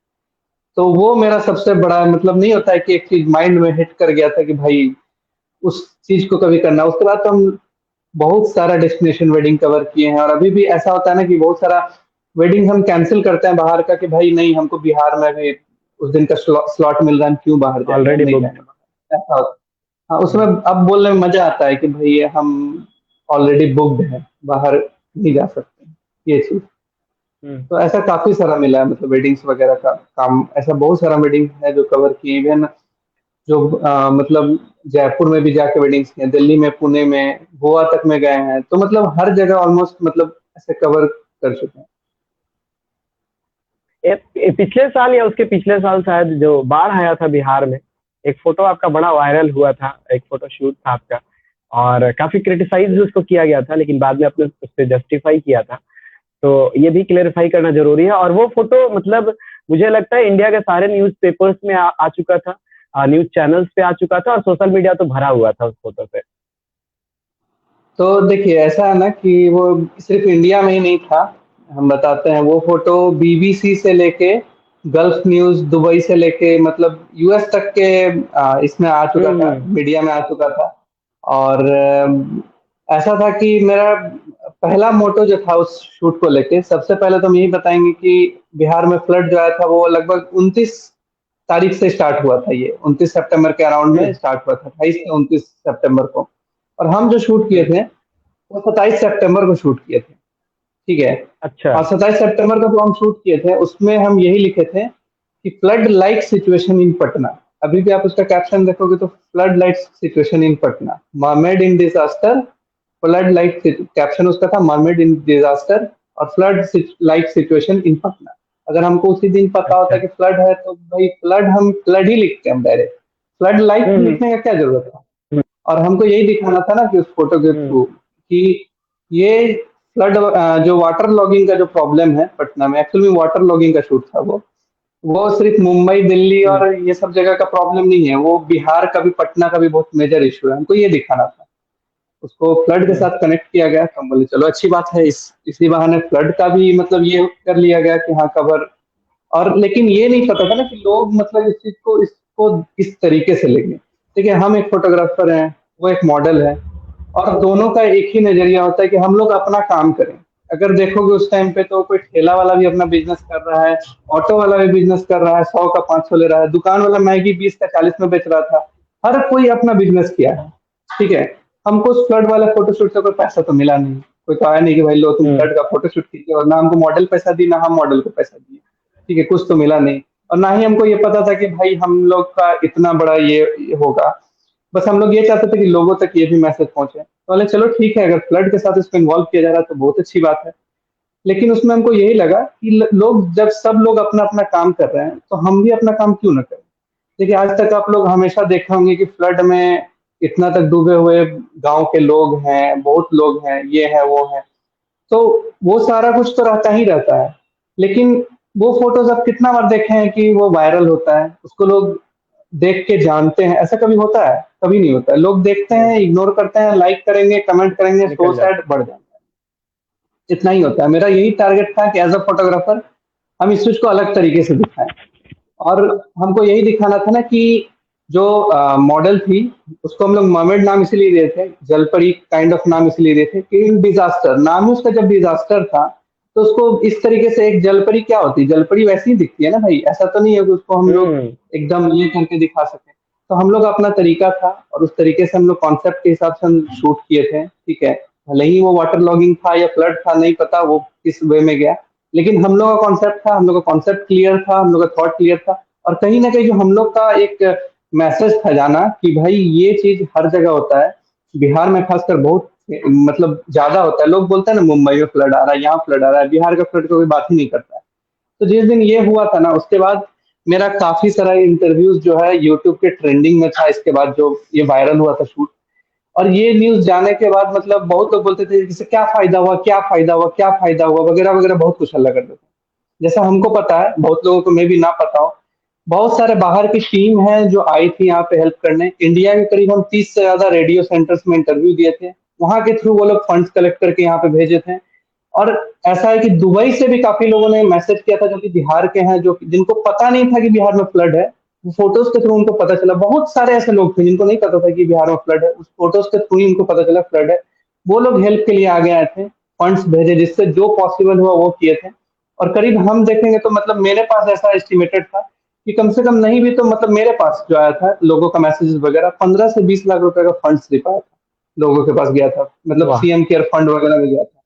तो वो मेरा सबसे बड़ा मतलब नहीं होता है कि एक चीज माइंड में हिट कर गया था कि भाई उस चीज को कभी करना। उसके बाद तो हम बहुत सारा डेस्टिनेशन वेडिंग कवर किए हैं, और अभी भी ऐसा होता है ना कि बहुत सारा वेडिंग हम कैंसिल करते हैं बाहर का कि भाई नहीं, हमको बिहार में भी उस दिन का स्लॉट मिल रहा है, हम क्यों बाहर जाएंगे, हम ऑलरेडी नहीं बुक्ड। जाएंगे बाहर, ऐसा होता है। हाँ, उसमें अब बोलने में मजा आता है कि भाई ये हम ऑलरेडी बुक्ड हैं, बाहर नहीं जा सकते, ये चीज। तो ऐसा काफी सारा मिला है, मतलब वेडिंग्स वगैरह का काम, ऐसा बहुत सारा वेडिंग है जो कवर किए। इवन जो मतलब जयपुर में भी जाके वेडिंग्स किए, दिल्ली में, पुणे में, गोवा तक में गए हैं। तो मतलब हर जगह ऑलमोस्ट मतलब ऐसे कवर कर चुके हैं। पिछले साल या उसके पिछले साल शायद जो बाढ़ आया था बिहार में, एक फोटो आपका बड़ा वायरल हुआ था, एक फोटो शूट था आपका, और काफी क्रिटिसाइज भी उसको किया गया था, लेकिन बाद में आपने उससे जस्टिफाई किया था। तो ये भी क्लेरिफाई करना जरूरी है। और वो फोटो मतलब मुझे लगता है इंडिया के सारे न्यूज पेपर्स में आ चुका था, न्यूज चैनल्स पे आ चुका था, और सोशल मीडिया तो भरा हुआ था उस फोटो से। तो देखिए ऐसा है ना कि वो सिर्फ इंडिया में ही नहीं था, हम बताते हैं। वो फोटो बीबीसी से लेके गल्फ न्यूज, दुबई से लेके मतलब यूएस तक के इसमें आ चुका था, हम्म। मीडिया में आ चुका था। और ऐसा था कि मेरा पहला मोटो जो था उस शूट को लेके, सबसे पहले तो हम यही बताएंगे कि बिहार में फ्लड जो आया था वो लगभग 29 तारीख से स्टार्ट हुआ था। ये 29 सितंबर के अराउंड में हम्म। स्टार्ट हुआ था, 28 से 29 सितंबर को। और हम जो शूट किए हम्म। थे वो 27 सितंबर को शूट किए थे, ठीक है। अच्छा। और 27 सितंबर को जो हम शूट किए थे उसमें हम यही लिखे थे कि flood like situation in Patna. अभी भी आप उसका कैप्शन देखोगे तो flood like situation in Patna, mermaid in disaster. Flood like caption उसका था, मरमेड इन डिजास्टर और flood like situation in Patna. अगर हमको उसी दिन पता होता अच्छा। कि फ्लड है तो भाई फ्लड, हम फ्लड ही लिखते हैं हम डायरेक्ट, फ्लड लाइक हम्म। लिखने का क्या जरूरत है। हम्म। और हमको यही दिखाना था ना कि उस फोटो के हम्म। थ्रू कि ये फ्लड, जो वाटर लॉगिंग का जो प्रॉब्लम है पटना में, एक्चुअली वाटर लॉगिंग का शूट था वो सिर्फ मुंबई, दिल्ली हम्म। और ये सब जगह का प्रॉब्लम नहीं है, वो बिहार का भी, पटना का भी बहुत मेजर इशू है। हमको ये दिखाना था, उसको फ्लड के हम्म। साथ कनेक्ट किया गया। तो हम बोले चलो अच्छी बात है, इसी बहाने फ्लड का भी मतलब ये कर लिया गया कि हाँ कवर। और लेकिन ये नहीं पता था ना कि लोग मतलब इस चीज को, इसको इस तरीके से लेंगे। देखिए हम एक फोटोग्राफर हैं, वो एक मॉडल है, और दोनों का एक ही नजरिया होता है कि हम लोग अपना काम करें। अगर देखोगे उस टाइम पे तो कोई ठेला वाला भी अपना बिजनेस कर रहा है, ऑटो वाला भी बिजनेस कर रहा है, 100 का 500 ले रहा है, दुकान वाला मैगी 20 का 40 में बेच रहा था। हर कोई अपना बिजनेस किया है, ठीक है। हमको उस फ्लड वाले फोटोशूट से कोई पैसा तो मिला नहीं, कोई कहा नहीं कि भाई लो तुम हम्म। फ्लड का फोटोशूट कीजिए, और ना हमको मॉडल पैसा दी, ना हम मॉडल को पैसा दिए, ठीक है, कुछ तो मिला नहीं। और ना ही हमको ये पता था कि भाई हम लोग का इतना बड़ा ये होगा। बस हम लोग ये चाहते थे कि लोगों तक ये भी मैसेज पहुंचे, तो बोले चलो ठीक है, अगर फ्लड के साथ इसको इन्वॉल्व किया जा रहा है तो बहुत अच्छी बात है। लेकिन उसमें हमको यही लगा कि लोग, जब सब लोग अपना अपना काम कर रहे हैं तो हम भी अपना काम क्यों ना करें। देखिए आज तक आप लोग हमेशा देखे होंगे कि फ्लड में इतना तक डूबे हुए गांव के लोग हैं, बहुत लोग हैं, ये है वो है। तो वो सारा कुछ तो रहता ही रहता है। लेकिन वो फोटोज आप कितना बार देखे हैं कि वो वायरल होता है, उसको लोग देख के जानते हैं, ऐसा कभी होता है? कभी नहीं होता है। लोग देखते हम्म। हैं, इग्नोर करते हैं, लाइक करेंगे, कमेंट करेंगे, सो निकल सैड, जाता बढ़ जाता है। इतना ही होता है। मेरा यही टारगेट था कि एज अ फोटोग्राफर हम इस चीज को अलग तरीके से दिखाएं। और हमको यही दिखाना था ना कि जो मॉडल थी उसको हम लोग मर्मेड नाम इसलिए दिए थे, जलपरी काइंड ऑफ नाम इसलिए दिए थे कि इन डिजास्टर नाम ही उसका जब डिजास्टर था, तो उसको इस तरीके से, एक जलपरी क्या होती है, जलपरी वैसी ही दिखती है ना भाई, ऐसा तो नहीं है कि उसको हम है। लोग एकदम ये करके दिखा सके। तो हम लोग अपना तरीका था और उस तरीके से हम लोग कॉन्सेप्ट के हिसाब से हम शूट किए थे, ठीक है। भले ही वो वाटर लॉगिंग था या फ्लड था, नहीं पता वो किस वे में गया, लेकिन हम लोग का कॉन्सेप्ट था, हम लोग का कॉन्सेप्ट क्लियर था, हम लोग का थॉट क्लियर था। और कहीं ना कहीं जो हम लोग का एक मैसेज था जाना कि भाई ये चीज हर जगह होता है, बिहार में खासकर बहुत मतलब ज्यादा होता है। लोग बोलते हैं ना मुंबई में फ्लड आ रहा है, यहाँ फ्लड आ रहा है, बिहार का फ्लड का कोई बात ही नहीं करता है। तो जिस दिन ये हुआ था ना, उसके बाद मेरा काफी सारा इंटरव्यूज जो है यूट्यूब के ट्रेंडिंग में था, इसके बाद जो ये वायरल हुआ था शूट। और ये न्यूज जाने के बाद मतलब बहुत लोग बोलते थे इससे क्या फायदा हुआ, क्या फायदा हुआ, क्या फायदा हुआ, वगैरह वगैरह, बहुत कुछ हल्ला करते थे। जैसा हमको पता है, बहुत लोगों को मे भी ना पता हो, बहुत सारे बाहर की टीम है जो आई थी यहाँ पे हेल्प करने। इंडिया के करीब हम 30 से ज्यादा रेडियो सेंटर्स में इंटरव्यू दिए थे, वहां के थ्रू वो लोग फंड्स कलेक्ट करके यहाँ पे भेजे थे। और ऐसा है कि दुबई से भी काफी लोगों ने मैसेज किया था जो कि बिहार के हैं, जो जिनको पता नहीं था कि बिहार में फ्लड है, फोटोज के थ्रू उनको पता चला। बहुत सारे ऐसे लोग थे जिनको नहीं पता था कि बिहार में फ्लड है, उस फोटोज के थ्रू ही उनको पता चला फ्लड है। वो लोग हेल्प के लिए आगे आए थे, फंड्स भेजे, जिससे जो पॉसिबल हुआ वो किए थे। और करीब हम देखेंगे तो मतलब मेरे पास ऐसा एस्टिमेटेड था कि कम से कम नहीं भी तो मतलब मेरे पास जो आया था लोगों का मैसेजेस वगैरह, 15 से 20 लाख रुपए का फंड सिर्फ आया था, लोगों के पास गया था, मतलब वाह। सीएम केयर फंड वगैरह में गया था।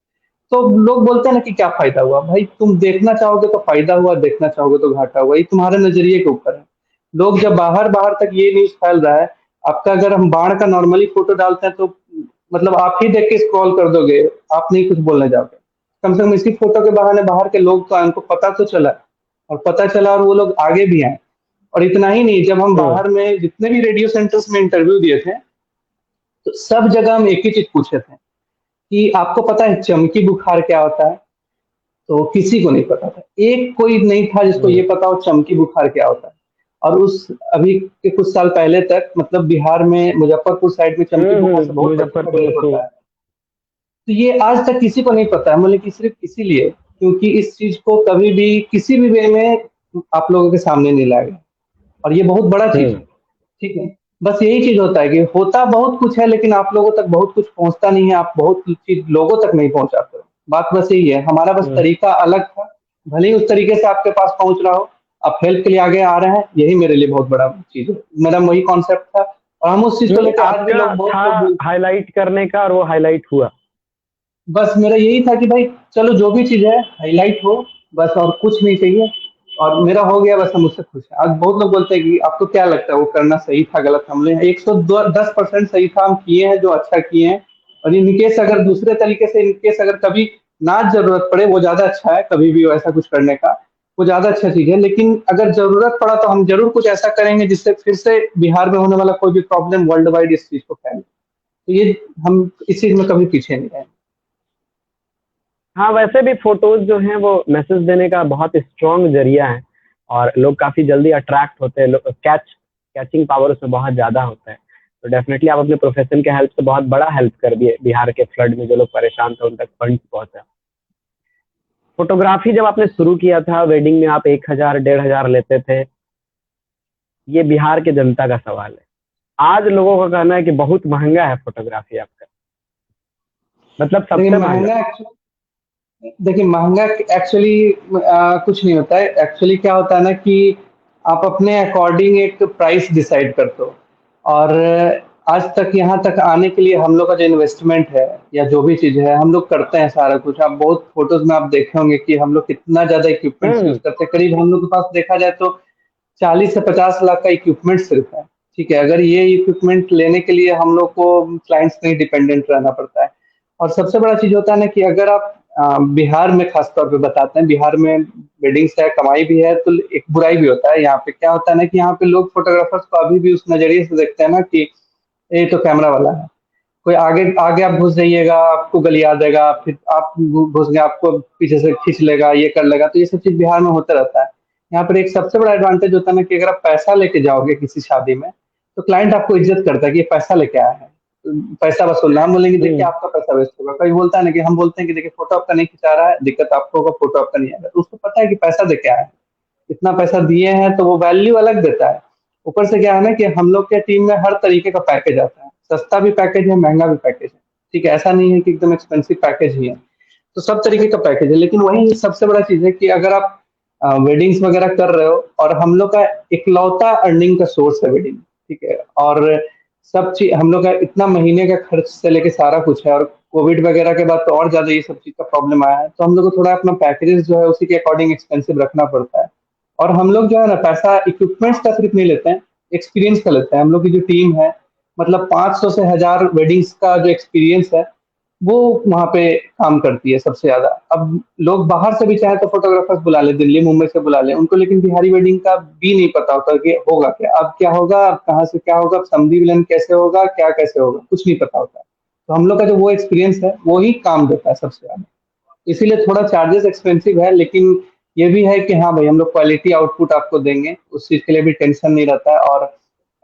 तो लोग बोलते हैं ना कि क्या फायदा हुआ, भाई तुम देखना चाहोगे तो फायदा हुआ, देखना चाहोगे तो घाटा हुआ, ये तुम्हारे नजरिए के ऊपर है। लोग जब बाहर बाहर तक ये न्यूज फैल रहा है, आपका अगर हम बाढ़ का नॉर्मली फोटो डालते हैं तो मतलब आप ही देख के स्क्रॉल कर दोगे, आप नहीं कुछ बोलने जाओगे। कम से कम इसी फोटो के बहाने बाहर के लोग तो उनको पता तो चला, और पता चला और वो लोग आगे भी आए। और इतना ही नहीं, जब हम हम्म। बाहर में जितने भी रेडियो सेंटर्स में इंटरव्यू दिए थे, तो सब जगह हम एक ही चीज पूछे थे कि आपको पता है चमकी बुखार क्या होता है? तो किसी को नहीं पता था, एक कोई नहीं था जिसको ये हम्म। पता हो चमकी बुखार क्या होता है। और उस अभी के कुछ साल पहले तक मतलब बिहार में मुजफ्फरपुर साइड में चमकी बुखार से बहुत बच्चों का मुजफ्फरपुर डेथ में तो। होता है। तो ये आज तक किसी को नहीं पता है, बोले कि सिर्फ इसीलिए क्योंकि इस चीज को कभी भी किसी भी वे में आप लोगों के सामने नहीं लाया गया। और ये बहुत बड़ा चीज है। हम्म। ठीक है, बस यही चीज होता है कि होता बहुत कुछ है लेकिन आप लोगों तक बहुत कुछ पहुंचता नहीं है, आप बहुत चीज लोगों तक नहीं पहुंचाते हो। बात बस यही है, हमारा बस हम्म। तरीका अलग था, भले ही उस तरीके से आपके पास पहुंच रहा हो, आप हेल्प के लिए आगे आ रहे हैं, यही मेरे लिए बहुत बड़ा चीज है। मेरा वही कॉन्सेप्ट था, और हम उस चीज को लेकर आज भी आपका लोग बहुत था लोग हाईलाइट करने का और वो हाईलाइट हुआ। बस मेरा यही था कि भाई चलो जो भी चीज है हाईलाइट हो, बस और कुछ नहीं चाहिए। और मेरा हो गया, बस हम उससे खुश हैं। आज बहुत लोग बोलते हैं कि आपको क्या लगता है वो करना सही था गलत? हमने 110% सही था, हम किए हैं जो अच्छा किए हैं। और इनकेस अगर दूसरे तरीके से, इनकेस अगर कभी ना जरूरत पड़े, वो ज्यादा अच्छा है, कभी भी ऐसा कुछ करने का वो ज्यादा अच्छा चीज है। लेकिन अगर जरूरत पड़ा तो हम जरूर कुछ ऐसा करेंगे जिससे फिर से बिहार में होने वाला कोई भी प्रॉब्लम वर्ल्ड वाइड इस चीज को फैले। तो ये हम इस चीज में कभी पीछे नहीं रहे। हाँ, वैसे भी फोटोज जो हैं वो मैसेज देने का बहुत स्ट्रॉन्ग जरिया है, और लोग काफी जल्दी अट्रैक्ट होते हैं, कैचिंग पावर उसमें बहुत ज्यादा होता है। तो डेफिनेटली आप अपने प्रोफेशन के हेल्प से बहुत बड़ा हेल्प कर दिए, बिहार के फ्लड में जो लोग परेशान थे उन तक फंड पहुंचा। फोटोग्राफी जब आपने शुरू किया था, वेडिंग में आप 1,000 1,500 लेते थे, ये बिहार के जनता का सवाल है। आज लोगों का कहना है कि बहुत महंगा है फोटोग्राफी आपका, मतलब देखिए सबसे महंगा। महंगा देखिए महंगा एक्चुअली कुछ नहीं होता है। एक्चुअली क्या होता है ना कि आप अपने अकॉर्डिंग एक प्राइस डिसाइड करते हो। और आज तक यहाँ तक आने के लिए हम लोग का जो इन्वेस्टमेंट है या जो भी चीज है, हम लोग करते हैं सारा कुछ। आप बहुत फोटोज में आप देखे होंगे कि हम लोग कितना ज्यादा इक्विपमेंट्स यूज हम्म। करते हैं। करीब हम लोग के पास देखा जाए तो 40 से 50 लाख का इक्विपमेंट सिर्फ है। ठीक है, अगर ये इक्विपमेंट लेने के लिए हम लोग को क्लाइंट्स पे डिपेंडेंट रहना पड़ता है। और सबसे बड़ा चीज होता है ना कि अगर आप बिहार में खास तौर पे बताते हैं, बिहार में वेडिंग्स है, कमाई भी है, तो एक बुराई भी होता है। यहाँ पे क्या होता है ना कि यहाँ पे लोग फोटोग्राफर्स को अभी भी उस नजरिए से देखते हैं ना कि ये तो कैमरा वाला है। कोई आगे आगे आप घुस जाइएगा आपको गलिया देगा, फिर आप घुस गए आपको पीछे से खींच लेगा, ये कर लेगा। तो ये सब चीज बिहार में होता रहता है। यहाँ पर एक सबसे बड़ा एडवांटेज होता है ना कि अगर आप पैसा लेके जाओगे किसी शादी में, तो क्लाइंट आपको इज्जत करता है कि ये पैसा लेके आया है, पैसा वसूलना। हम बोलेंगे देखिए हम्म। आपका पैसा वेस्ट होगा। कभी बोलता है ना कि हम बोलते हैं कि देखिए फोटो आपका नहीं खिंचा रहा है, दिक्कत आपको होगा, फोटो आपका नहीं आएगा। तो उसको पता है कि पैसा दे के आया है, इतना पैसा दिए हैं, तो वो वैल्यू अलग देता है। ऊपर से क्या है ना कि हम लोग के टीम में हर तरीके का पैकेज आता है, सस्ता भी पैकेज है, महंगा भी पैकेज है। ठीक है, ऐसा नहीं है कि एकदम एक्सपेंसिव पैकेज ही है। तो सब तरीके का पैकेज है। लेकिन वही सबसे बड़ा चीज है कि अगर आप वेडिंग्स वगैरह कर रहे हो, और हम लोग का इकलौता अर्निंग का सोर्स है वेडिंग। ठीक है, और सब चीज हम लोग का इतना महीने का खर्च से लेके सारा कुछ है। और कोविड वगैरह के बाद तो और ज्यादा ये सब चीज का प्रॉब्लम आया है, तो हम लोग को थोड़ा अपना पैकेजेस जो है उसी के अकॉर्डिंग एक्सपेंसिव रखना पड़ता है। और हम लोग जो है ना पैसा इक्विपमेंट्स का सिर्फ नहीं लेते हैं, एक्सपीरियंस का लेते हैं। हम लोग की जो टीम है, मतलब 500 से 1000 वेडिंग्स का जो एक्सपीरियंस है, वो वहाँ पे काम करती है सबसे ज्यादा। अब लोग बाहर से भी चाहे तो फोटोग्राफर्स बुला ले, दिल्ली मुंबई से बुला ले उनको, लेकिन बिहारी वेडिंग का भी नहीं पता होता कि होगा क्या, अब क्या होगा, अब कहाँ से क्या होगा, अब समधी विलन कैसे होगा, क्या कैसे होगा, कुछ नहीं पता होता। तो हम लोग का जो वो एक्सपीरियंस है वो ही काम देता है सबसे ज्यादा। इसीलिए थोड़ा चार्जेस एक्सपेंसिव है, लेकिन ये भी है कि हाँ भाई हम लोग क्वालिटी आउटपुट आपको देंगे, उस चीज के लिए भी टेंशन नहीं रहता है। और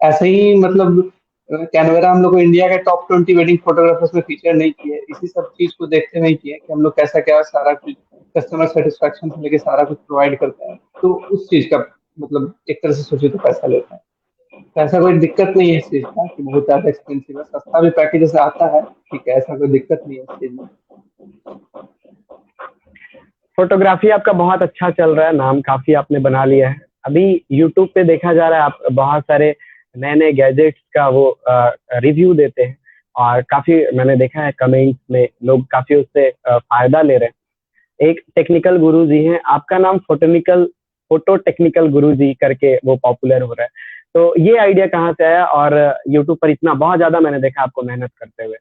ऐसे ही मतलब कैनवेरा हम लोग को इंडिया के टॉप 20 वेडिंग फोटोग्राफर्स में फीचर नहीं किए, इसी सब चीज को देखते हुए किए कि हम लोग कैसा क्या सारा कुछ कस्टमर सेटिस्फेक्शन से लेके सारा कुछ प्रोवाइड करते हैं। तो उस चीज का मतलब एक तरह से सोचे तो पैसा लेते हैं। तो ऐसा कोई दिक्कत नहीं है इस चीज का कि बहुत ज्यादा एक्सपेंसिव है, सस्ता भी पैकेज से आता है, ठीक है, ऐसा कोई दिक्कत नहीं है इस चीज में। फोटोग्राफी आपका बहुत अच्छा चल रहा है, नाम काफी आपने बना लिया है। अभी यूट्यूब पे देखा जा रहा है आप बहुत सारे नए नए गैजेट्स का वो रिव्यू देते हैं, और काफी मैंने देखा है कमेंट्स में लोग काफी उससे फायदा ले रहे हैं। एक टेक्निकल गुरु जी हैं, आपका नाम फोटो टेक्निकल गुरु जी करके वो पॉपुलर हो रहा है। तो ये आइडिया कहाँ से आया, और यूट्यूब पर इतना बहुत ज्यादा मैंने देखा आपको मेहनत करते हुए।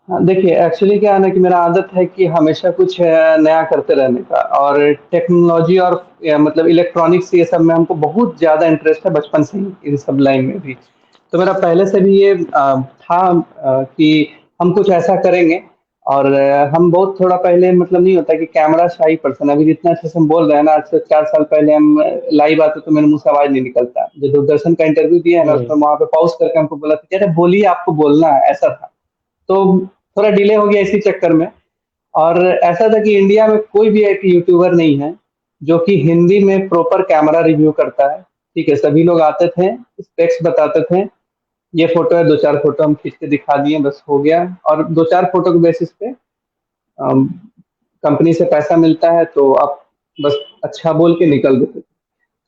हाँ, देखिए एक्चुअली क्या है ना कि मेरा आदत है कि हमेशा कुछ नया करते रहने का, और टेक्नोलॉजी और मतलब इलेक्ट्रॉनिक्स ये सब में हमको बहुत ज़्यादा इंटरेस्ट है बचपन से ही, इन सब लाइन में भी। तो मेरा पहले से भी ये था कि हम कुछ ऐसा करेंगे। और हम बहुत थोड़ा पहले मतलब नहीं होता कि कैमरा शाही पर्सन, अभी जितना अच्छे से हम बोल रहे हैं ना, आज से 4 साल पहले हम लाइव आते तो मेरे मुंह से आवाज नहीं निकलता। जो दूरदर्शन का इंटरव्यू दिया है ना, हम्म। उसमें वहाँ पे पॉज करके हमको बोला था कि अरे बोलिए, आपको बोलना है, ऐसा था। तो थोड़ा डिले हो गया इसी चक्कर में। और ऐसा था कि इंडिया में कोई भी एक यूट्यूबर नहीं है जो कि हिंदी में प्रॉपर कैमरा रिव्यू करता है। ठीक है, सभी लोग आते थे, स्पेक्स बताते थे, ये फोटो है, 2-4 फोटो हम खींच के दिखा दिए, बस हो गया। और 2-4 फोटो के बेसिस पे कंपनी से पैसा मिलता है, तो आप बस अच्छा बोल के निकल देते थे।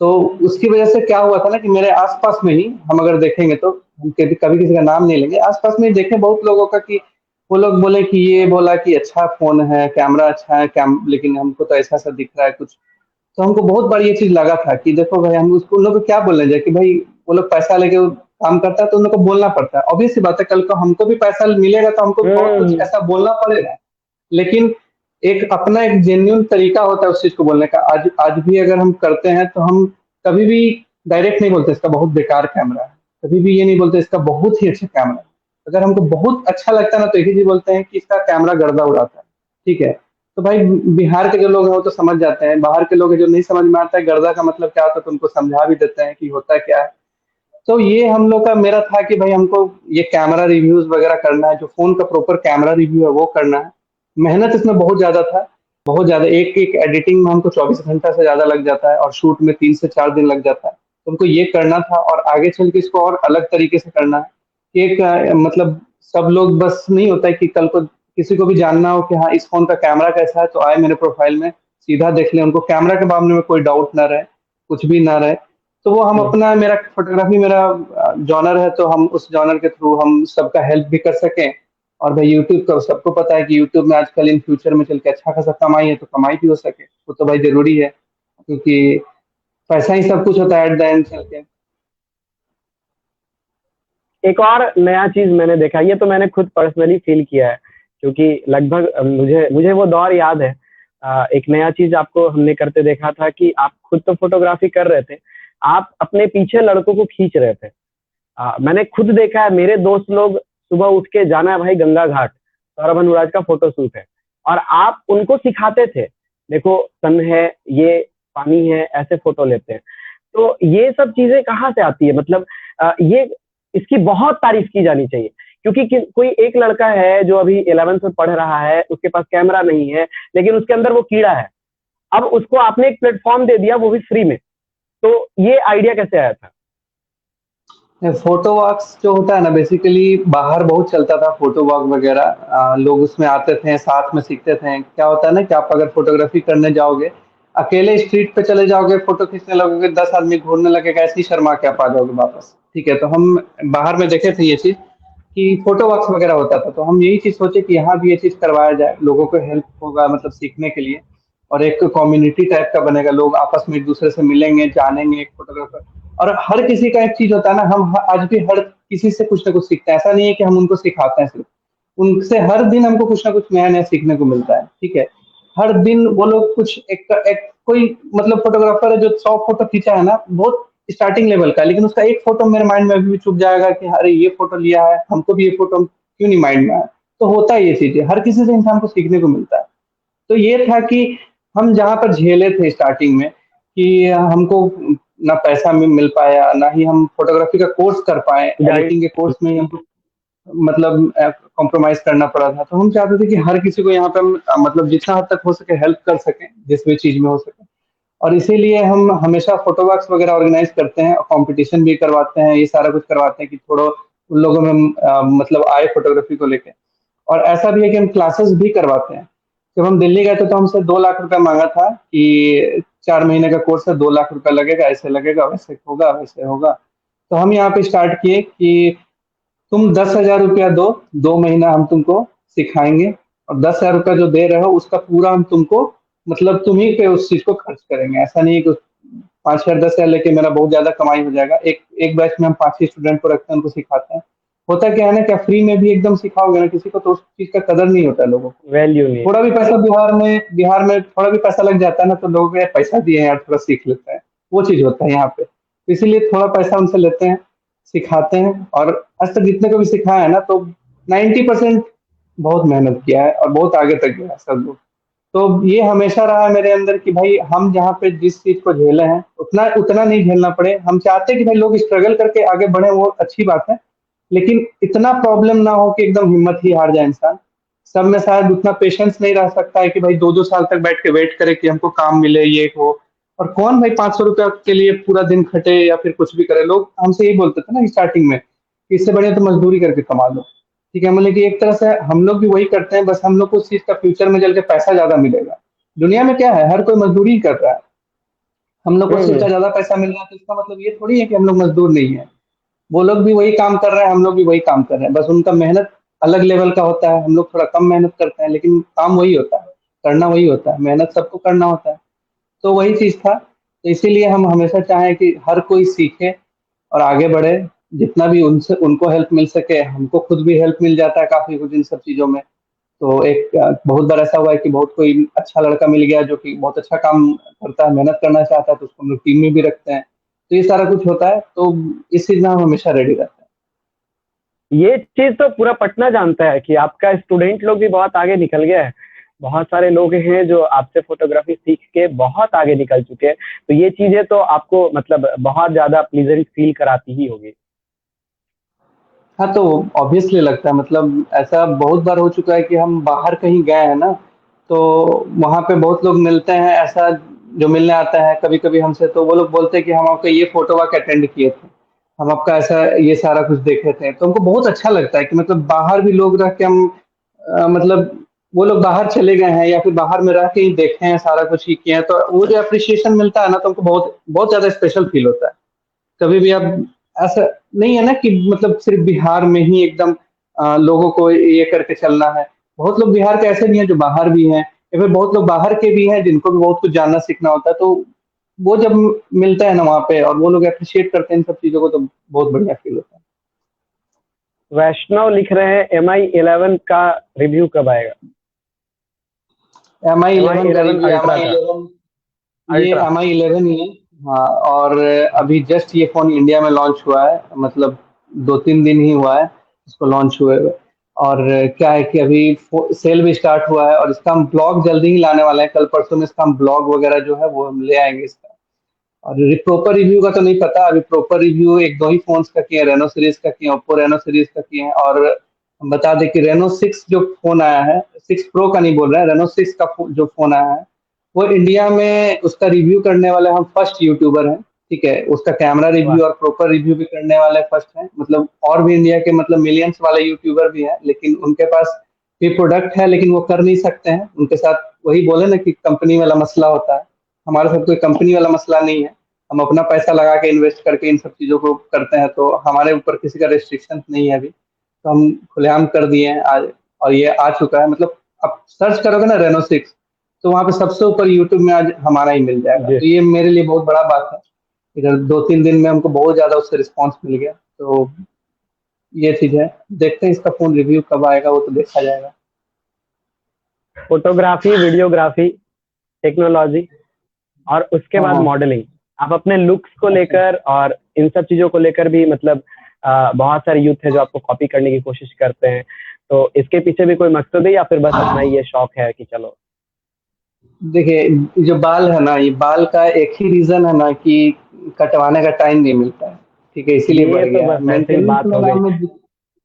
तो उसकी वजह से क्या हुआ था ना कि मेरे आसपास में ही हम अगर देखेंगे तो हम कभी किसी का नाम नहीं लेंगे, आसपास में ही देखें बहुत लोगों का कि वो लोग बोले कि ये बोला कि अच्छा फोन है, कैमरा अच्छा है, लेकिन हमको तो ऐसा सा दिख रहा है कुछ। तो हमको बहुत बार ये चीज लगा था कि देखो भाई, हम उसको उन लोग को क्या बोलने जाए कि भाई वो लोग पैसा लेके वो काम करता है तो उन लोग को बोलना पड़ता है। ऑब्वियस सी बात है, कल को हमको भी पैसा मिलेगा तो हमको बहुत कुछ हम्म। ऐसा बोलना पड़ेगा। लेकिन एक अपना एक जेन्युइन तरीका होता है उस चीज को बोलने का। आज आज भी अगर हम करते हैं तो हम कभी भी डायरेक्ट नहीं बोलते इसका बहुत बेकार कैमरा है, कभी भी ये नहीं बोलते इसका बहुत ही अच्छा कैमरा है। अगर हमको बहुत अच्छा लगता है ना तो एक ही चीज बोलते हैं कि इसका कैमरा गर्दा उड़ाता है। ठीक है, तो भाई बिहार के जो लोग हैं वो तो समझ जाते हैं, बाहर के लोग हैं जो नहीं समझ में आता है गर्दा का मतलब क्या होता है तो उनको समझा भी देते हैं कि होता क्या है। तो ये हम लोग का मेरा था कि भाई हमको ये कैमरा रिव्यूज वगैरह करना है, जो फोन का प्रॉपर कैमरा रिव्यू है वो करना है। मेहनत इसमें बहुत ज्यादा था, बहुत ज्यादा। एक एक एडिटिंग में हमको 24 घंटा से ज्यादा लग जाता है, और शूट में 3 से 4 दिन लग जाता है। तो हमको ये करना था, और आगे चल के इसको और अलग तरीके से करना है कि एक मतलब सब लोग बस नहीं होता है कि कल को किसी को भी जानना हो कि हाँ इस फोन का कैमरा कैसा है, तो आए मेरे प्रोफाइल में सीधा देख ले, उनको कैमरा के मामले में कोई डाउट ना रहे, कुछ भी ना रहे। तो वो हम हम्म। अपना, मेरा फोटोग्राफी मेरा जॉनर है, तो हम उस जॉनर के थ्रू हम सबका हेल्प भी कर सकें। और भाई यूट्यूब का सबको पता है कि यूट्यूब में आजकल इन फ्यूचर में चल के अच्छा खासा कमाई है, तो कमाई भी हो सके वो तो भाई जरूरी है, क्योंकि पैसा ही सब कुछ होता है एट द एंड चल के। एक और नया चीज मैंने देखा, ये तो मैंने खुद पर्सनली फील किया है, क्योंकि लगभग मुझे मुझे वो दौर याद है। एक नया चीज आपको हमने करते देखा था कि आप खुद तो फोटोग्राफी कर रहे थे, आप अपने पीछे लड़कों को खींच रहे थे। मैंने खुद देखा है, मेरे दोस्त लोग सुबह उठ के जाना है भाई गंगा घाट, सौरभ अनुराज का फोटो शूट है, और आप उनको सिखाते थे, देखो सन है, ये पानी है, ऐसे फोटो लेते हैं। तो ये सब चीजें कहाँ से आती है, मतलब ये इसकी बहुत तारीफ की जानी चाहिए, क्योंकि कोई एक लड़का है जो अभी 11th में पढ़ रहा है, उसके पास कैमरा नहीं है, लेकिन उसके अंदर वो कीड़ा है। अब उसको आपने एक प्लेटफॉर्म दे दिया, वो भी फ्री में। तो ये आइडिया कैसे आया था? फोटो वॉक्स जो होता है ना, बेसिकली बाहर बहुत चलता था फोटो वॉक वगैरह। लोग उसमें आते थे, साथ में सीखते थे। क्या होता है ना कि आप अगर फोटोग्राफी करने जाओगे, अकेले स्ट्रीट पे चले जाओगे, फोटो खींचने लगोगे, 10 आदमी घूरने लगेगा, ऐसे ही शर्मा के आप आ जाओगे वापस। ठीक है, तो हम बाहर में देखे थे ये चीज कि फोटो वॉक्स वगैरह होता था, तो हम यही चीज सोचे कि यहाँ भी ये चीज करवाया जाए, लोगों को हेल्प होगा मतलब सीखने के लिए। और एक कम्युनिटी टाइप का बनेगा, लोग आपस में एक दूसरे से मिलेंगे, जानेंगे एक फोटोग्राफर। और हर किसी का एक चीज होता है ना, हम आज भी हर किसी से कुछ ना कुछ सीखते हैं, ऐसा नहीं है कि हम उनको सिखाते हैं सिर्फ, उनसे हर दिन हमको कुछ ना कुछ नया नया सीखने को मिलता है। ठीक है, हर दिन वो लोग कुछ एक कोई मतलब फोटोग्राफर है जो 100 फोटो खींचा है ना, बहुत स्टार्टिंग लेवल का, लेकिन उसका एक फोटो मेरे माइंड में अभी भी चुप जाएगा कि अरे ये फोटो लिया है, हमको भी ये फोटो क्यों नहीं माइंड में आया। तो होता है ये चीजें, हर किसी से इंसान को सीखने को मिलता है। तो ये था कि हम जहाँ पर झेले थे स्टार्टिंग में कि हमको ना पैसा मिल पाया, ना ही हम फोटोग्राफी का कोर्स कर पाए, एडिटिंग के कोर्स में ही हमको मतलब कॉम्प्रोमाइज करना पड़ा था। तो हम चाहते थे कि हर किसी को यहाँ पे हम मतलब जितना हद तक हो सके हेल्प कर सकें, जिस भी चीज में हो सके। और इसीलिए हम हमेशा फोटो वॉक्स वगैरह ऑर्गेनाइज करते हैं और कंपटीशन भी करवाते हैं, ये सारा कुछ करवाते हैं कि थोड़ा उन लोगों में मतलब आए फोटोग्राफी को लेके। और ऐसा भी है कि हम क्लासेस भी करवाते हैं। जब हम दिल्ली गए थे तो हमसे 2 लाख रुपया मांगा था कि 4 महीने का कोर्स है, 2 लाख रुपया लगेगा, ऐसे लगेगा, वैसे होगा, वैसे होगा। तो हम यहाँ पे स्टार्ट किए कि तुम 10,000 रुपया दो, 2 महीना हम तुमको सिखाएंगे, और 10,000 रुपया जो दे रहे हो उसका पूरा हम तुमको मतलब तुम ही पे उस चीज को खर्च करेंगे। ऐसा नहीं है कि 5,000 10,000 लेके मेरा बहुत ज्यादा कमाई हो जाएगा। एक एक बैच में हम 5 ही स्टूडेंट को रखते हैं, उनको सिखाते हैं। होता क्या है ना, क्या फ्री में भी एकदम सिखाओगे ना किसी को तो उस चीज का कदर नहीं होता है लोगों को। वैल्यू नहीं। थोड़ा भी पैसा बिहार में थोड़ा भी पैसा लग जाता है ना, तो लोग यार पैसा दिए हैं यार थोड़ा सीख लेते हैं, वो चीज होता है यहाँ पे। तो इसीलिए थोड़ा पैसा उनसे लेते हैं, सिखाते हैं। और आज तक जितने को भी सिखाया है ना, तो 90% बहुत मेहनत किया है और बहुत आगे तक गया है सब लोग। तो ये हमेशा रहा है मेरे अंदर कि भाई हम जहाँ पे जिस चीज को झेले हैं उतना उतना नहीं झेलना पड़े। हम चाहते हैं कि भाई लोग स्ट्रगल करके आगे बढ़े, वो अच्छी बात है, लेकिन इतना प्रॉब्लम ना हो कि एकदम हिम्मत ही हार जाए इंसान। सब में शायद उतना पेशेंस नहीं रह सकता है कि भाई 2-2 साल तक बैठ के वेट करे कि हमको काम मिले, ये हो। और कौन भाई 500 रुपया के लिए पूरा दिन खटे या फिर कुछ भी करे। लोग हमसे यही बोलते थे ना स्टार्टिंग में कि इससे बढ़िया तो मजदूरी करके कमा लो। ठीक है, मतलब कि एक तरह से हम लोग भी वही करते हैं, बस हम लोग को उस चीज का फ्यूचर में चल के पैसा ज्यादा मिलेगा। दुनिया में क्या है, हर कोई मजदूरी ही कर रहा है। हम लोग को उस चीज हम्म। का ज्यादा पैसा मिल रहा है तो इसका मतलब ये थोड़ी है कि हम लोग मजदूर नहीं है। वो लोग भी वही काम कर रहे हैं, हम लोग भी वही काम कर रहे हैं, बस उनका मेहनत अलग लेवल का होता है, हम लोग थोड़ा कम मेहनत करते हैं, लेकिन काम वही होता है, करना वही होता है, मेहनत सबको करना होता है। तो वही चीज था। तो इसीलिए हम हमेशा चाहें कि हर कोई सीखे और आगे बढ़े, जितना भी उनसे उनको हेल्प मिल सके, हमको खुद भी हेल्प मिल जाता है काफी कुछ इन सब चीजों में। तो एक बहुत बार ऐसा हुआ है कि बहुत कोई अच्छा लड़का मिल गया जो कि बहुत अच्छा काम करता है, मेहनत करना चाहता है, तो उसको हम लोग टीम में भी रखते हैं। तो ये सारा कुछ होता है, तो इस चीज में हम हमेशा रेडी रहते हैं। ये चीज तो पूरा पटना जानता है कि आपका स्टूडेंट लोग भी बहुत आगे निकल गया है। बहुत सारे लोग हैं जो आपसे फोटोग्राफी सीख के बहुत आगे निकल चुके हैं। तो ये चीजें तो आपको मतलब बहुत ज्यादा प्लीजेंट फील कराती ही होगी। हाँ, तो ऑब्वियसली लगता है, मतलब ऐसा बहुत बार हो चुका है कि हम बाहर कहीं गए हैं ना, तो वहाँ पे बहुत लोग मिलते हैं ऐसा, जो मिलने आता है कभी कभी हमसे, तो वो लोग बोलते हैं कि हम आपका ये फोटो वॉक अटेंड किए थे, हम आपका ऐसा ये सारा कुछ देखे थे। तो हमको बहुत अच्छा लगता है कि मतलब बाहर भी लोग रह के हम मतलब वो लोग बाहर चले गए हैं या फिर बाहर में रह के ही देखे हैं, सारा कुछ ही किए हैं, तो वो जो अप्रिसिएशन मिलता है ना, तो हमको बहुत बहुत ज्यादा स्पेशल फील होता है। कभी भी अब ऐसा नहीं है ना कि मतलब सिर्फ बिहार में ही एकदम लोगों को ये करके चलना है। बहुत लोग बिहार के ऐसे भी हैं जो बाहर भी हैं, या फिर बहुत लोग बाहर के भी हैं जिनको भी बहुत कुछ जानना सीखना होता है। तो वो जब मिलता है ना वहाँ पे और वो लोग अप्रिशिएट करते हैं इन सब चीजों को, तो बहुत बढ़िया फील होता है। वैष्णव लिख रहे हैं MI11 का रिव्यू कब आएगा? M I M I eleven का eleven review, M ultra I का। इलेवन ये अल्ट्रा। एम आई इलेवन ही है। हाँ, और अभी जस्ट ये फोन इंडिया में लॉन्च हुआ है, मतलब 2-3 दिन ही हुआ है इसको लॉन्च हुए हुए। और क्या है कि अभी सेल भी स्टार्ट हुआ है और इसका हम ब्लॉग जल्दी ही लाने वाले हैं, कल परसों में इसका हम ब्लॉग वगैरह जो है वो हम ले आएंगे इसका। और प्रॉपर रिव्यू का तो नहीं पता, अभी प्रॉपर रिव्यू एक दो ही फोन्स का किए, रेनो सीरीज का किए, ओप्पो रेनो सीरीज का किए हैं। और हम बता दें कि रेनो 6 जो फोन आया है, 6 प्रो का नहीं बोल रहे हैं, रेनो 6 का जो फोन आया है, वो इंडिया में उसका रिव्यू करने वाले हम फर्स्ट यूट्यूबर हैं। ठीक है, उसका कैमरा वाह। रिव्यू और प्रॉपर रिव्यू भी करने वाले फर्स्ट हैं। मतलब और भी इंडिया के मतलब मिलियंस वाले यूट्यूबर भी हैं, लेकिन उनके पास भी प्रोडक्ट है, लेकिन वो कर नहीं सकते हैं उनके साथ। वही बोले ना कि कंपनी वाला मसला होता है, हमारे साथ कोई कंपनी वाला मसला नहीं है। हम अपना पैसा लगा के इन्वेस्ट करके इन सब चीजों को करते हैं, तो हमारे ऊपर किसी का रेस्ट्रिक्शन नहीं है अभी। तो हम खुलेआम कर दिए हैं आज, और ये आ चुका है। मतलब आप सर्च करोगे ना रेनो 6, तो वहाँ पे सबसे ऊपर यूट्यूब में आज हमारा ही मिल जाएगा। जी। तो ये मेरे लिए बहुत बड़ा बात है। इधर 2-3 दिन में हमको बहुत ज्यादा उससे रिस्पॉन्स मिल गया। तो ये चीज है, देखते हैं इसका फोन रिव्यू कब आएगा, वो तो देखा जाएगा। फोटोग्राफी, वीडियोग्राफी, टेक्नोलॉजी और उसके हाँ बाद हाँ। मॉडलिंग। आप अपने लुक्स को अच्छा। लेकर और इन सब चीजों को लेकर भी मतलब बहुत सारे यूथ है जो आपको कॉपी करने की कोशिश करते हैं। तो इसके पीछे भी कोई मकसद है या फिर बस अपना ये शौक है कि चलो? देखिए, जो बाल है ना, ये बाल का एक ही रीजन है ना कि कटवाने का टाइम नहीं मिलता है, ठीक है, इसीलिए बढ़ ये तो गया है। बस ऐसे ही मेंटेनेंस बात के हो गई। नाम में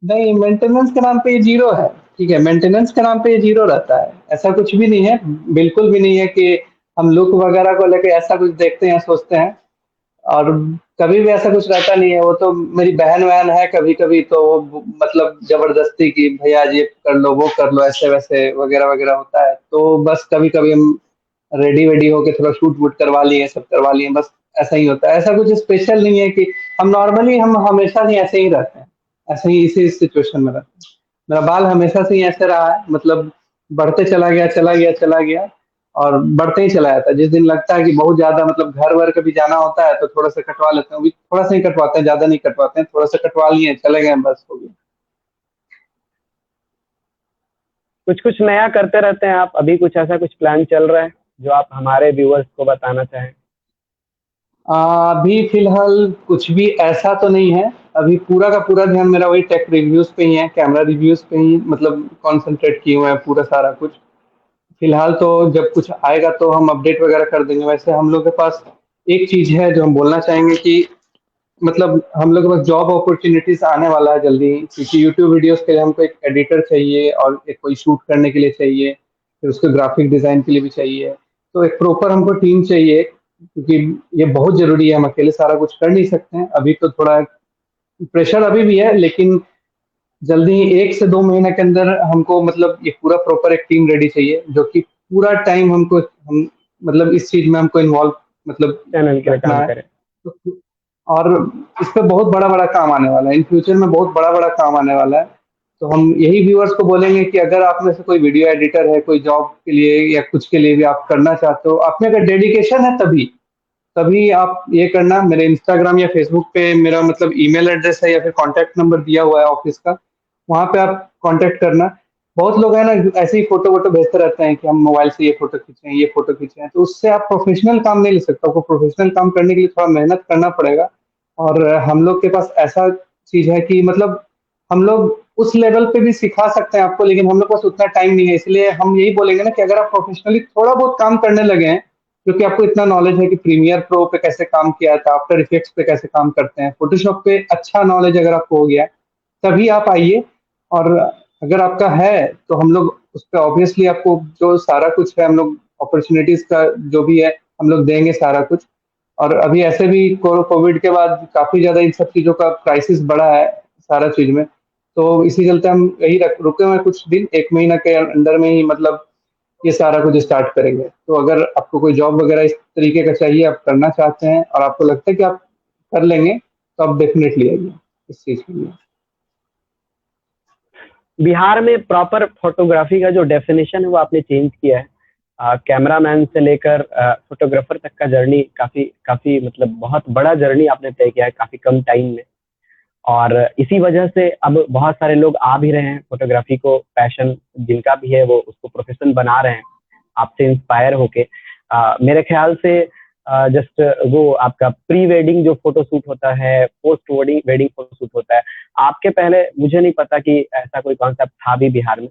नहीं, मेंटेनेंस के नाम पे ये जीरो है, ठीक है, मेंटेनेंस के नाम पे ये जीरो रहता है, ऐसा कुछ भी नहीं है, बिल्कुल भी नहीं है कि हम लुक वगैरह को लेके ऐसा कुछ देखते हैं सोचते हैं, और कभी भी ऐसा कुछ रहता नहीं है। वो तो मेरी बहन वहन है, कभी कभी तो वो मतलब जबरदस्ती की भैया आज ये कर लो वो कर लो ऐसे वैसे वगैरह वगैरह होता है, तो बस कभी कभी हम रेडी वेडी होके थोड़ा शूट वूट करवा लिए, सब करवा लिए, बस ऐसा ही होता है, ऐसा कुछ स्पेशल नहीं है कि हम नॉर्मली हम हमेशा ही ऐसे ही रहते हैं, ऐसे ही इसी सिचुएशन में रहते हैं। मेरा बाल हमेशा से ही ऐसे रहा है, मतलब बढ़ते चला गया चला गया चला गया, और बढ़ते ही चला जाता है। जिस दिन लगता है कि बहुत ज्यादा मतलब घर वर कभी जाना होता है तो थोड़ा सा कटवा लेते हैं, अभी थोड़ा सा ही कटवाते हैं, ज्यादा नहीं कटवाते हैं, थोड़ा सा कटवा लिए चले गए, बस हो गया। कुछ कुछ नया करते रहते हैं आप, अभी कुछ ऐसा कुछ प्लान चल रहा है जो आप हमारे व्यूअर्स को बताना चाहें? अभी फिलहाल कुछ भी ऐसा तो नहीं है, अभी पूरा का पूरा ध्यान मेरा वही टेक रिव्यूज पे ही है, कैमरा रिव्यूज पे ही मतलब कंसंट्रेट किए हुए हैं पूरा सारा कुछ। फिलहाल तो जब कुछ आएगा तो हम अपडेट वगैरह कर देंगे। वैसे हम लोग के पास एक चीज है जो हम बोलना चाहेंगे कि मतलब हम लोग के पास जॉब अपॉर्चुनिटीज आने वाला है जल्दी ही, क्योंकि यूट्यूब वीडियोस के लिए हमको एक एडिटर चाहिए और एक कोई शूट करने के लिए चाहिए, फिर उसको ग्राफिक डिजाइन के लिए भी चाहिए, तो एक प्रॉपर हमको टीम चाहिए, क्योंकि ये बहुत जरूरी है, हम अकेले सारा कुछ कर नहीं सकते हैं। अभी तो थोड़ा प्रेशर अभी भी है, लेकिन जल्दी ही 1 से 2 महीने के अंदर हमको मतलब ये पूरा प्रॉपर एक टीम रेडी चाहिए, जो कि पूरा टाइम हमको हम मतलब इस चीज में हमको इन्वॉल्व मतलब चैनल के लिए रखना काम है। करें। तो और इस पे बहुत बड़ा बड़ा काम आने वाला है, इन फ्यूचर में बहुत बड़ा बड़ा काम आने वाला है। तो हम यही व्यूअर्स को बोलेंगे कि अगर आप में से कोई वीडियो एडिटर है, कोई जॉब के लिए या कुछ के लिए भी आप करना चाहते हो, आप में अगर डेडिकेशन है तभी तभी आप ये करना। मेरे इंस्टाग्राम या फेसबुक पे मेरा मतलब ईमेल एड्रेस है या फिर कॉन्टैक्ट नंबर दिया हुआ है ऑफिस का, वहाँ पे आप कांटेक्ट करना। बहुत लोग हैं ना ऐसे ही फोटो वोटो भेजते रहते हैं कि हम मोबाइल से ये फोटो खींचे हैं ये फोटो खींचे हैं, तो उससे आप प्रोफेशनल काम नहीं ले सकते, आपको प्रोफेशनल काम करने के लिए थोड़ा मेहनत करना पड़ेगा। और हम लोग के पास ऐसा चीज है कि मतलब हम लोग उस लेवल पे भी सिखा सकते हैं आपको, लेकिन हम लोग के पास उतना टाइम नहीं है, इसलिए हम यही बोलेंगे ना कि अगर आप प्रोफेशनली थोड़ा बहुत काम करने लगे हैं, क्योंकि आपको इतना नॉलेज है कि प्रीमियर प्रो पे कैसे काम किया था, आफ्टर इफेक्ट्स पे कैसे काम करते हैं, फोटोशॉप पे अच्छा नॉलेज अगर आपको हो गया है, तभी आप आइए। और अगर आपका है तो हम लोग उस पर ऑब्वियसली आपको जो सारा कुछ है हम लोग अपॉर्चुनिटीज का जो भी है हम लोग देंगे सारा कुछ। और अभी ऐसे भी कोविड के बाद काफी ज्यादा इन सब चीजों का क्राइसिस बढ़ा है सारा चीज में, तो इसी चलते हम यही रुके हुए हैं कुछ दिन, 1 महीना के अंदर में ही मतलब ये सारा कुछ स्टार्ट करेंगे। तो अगर आपको कोई जॉब वगैरह इस तरीके का चाहिए, आप करना चाहते हैं और आपको लगता है कि आप कर लेंगे, तो आप डेफिनेटली आइए इस चीज के लिए। बिहार में प्रॉपर फोटोग्राफी का जो डेफिनेशन है वो आपने चेंज किया है। कैमरामैन से लेकर फोटोग्राफर तक का जर्नी काफी काफी मतलब बहुत बड़ा जर्नी आपने तय किया है काफी कम टाइम में। और इसी वजह से अब बहुत सारे लोग आ भी रहे हैं, फोटोग्राफी को पैशन जिनका भी है वो उसको प्रोफेशन बना रहे हैं आपसे इंस्पायर होके। मेरे ख्याल से जस्ट वो आपका प्री वेडिंग जो फोटो शूट होता है, post wedding wedding photo shoot होता है, आपके पहले मुझे नहीं पता कि ऐसा कोई कॉन्सेप्ट था भी बिहार में,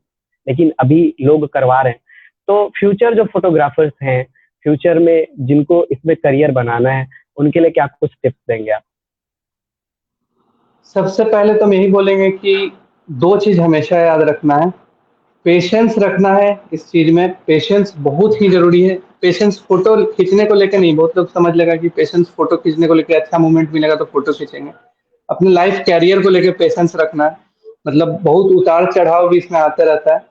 लेकिन अभी लोग करवा रहे हैं। तो फ्यूचर जो फोटोग्राफर्स हैं, फ्यूचर में जिनको इसमें करियर बनाना है, उनके लिए क्या कुछ टिप्स देंगे आप? सबसे पहले तो हम यही बोलेंगे कि दो चीज हमेशा याद रखना है, पेशेंस रखना है। इस चीज में पेशेंस बहुत ही जरूरी है। पेशेंस फोटो खींचने को लेकर नहीं, बहुत लोग समझ लेगा कि पेशेंस फोटो खींचने को लेकर अच्छा मोमेंट मिलेगा तो फोटो खींचेंगे। अपने लाइफ कैरियर को लेकर पेशेंस रखना है, मतलब बहुत उतार चढ़ाव भी इसमें आते रहता है।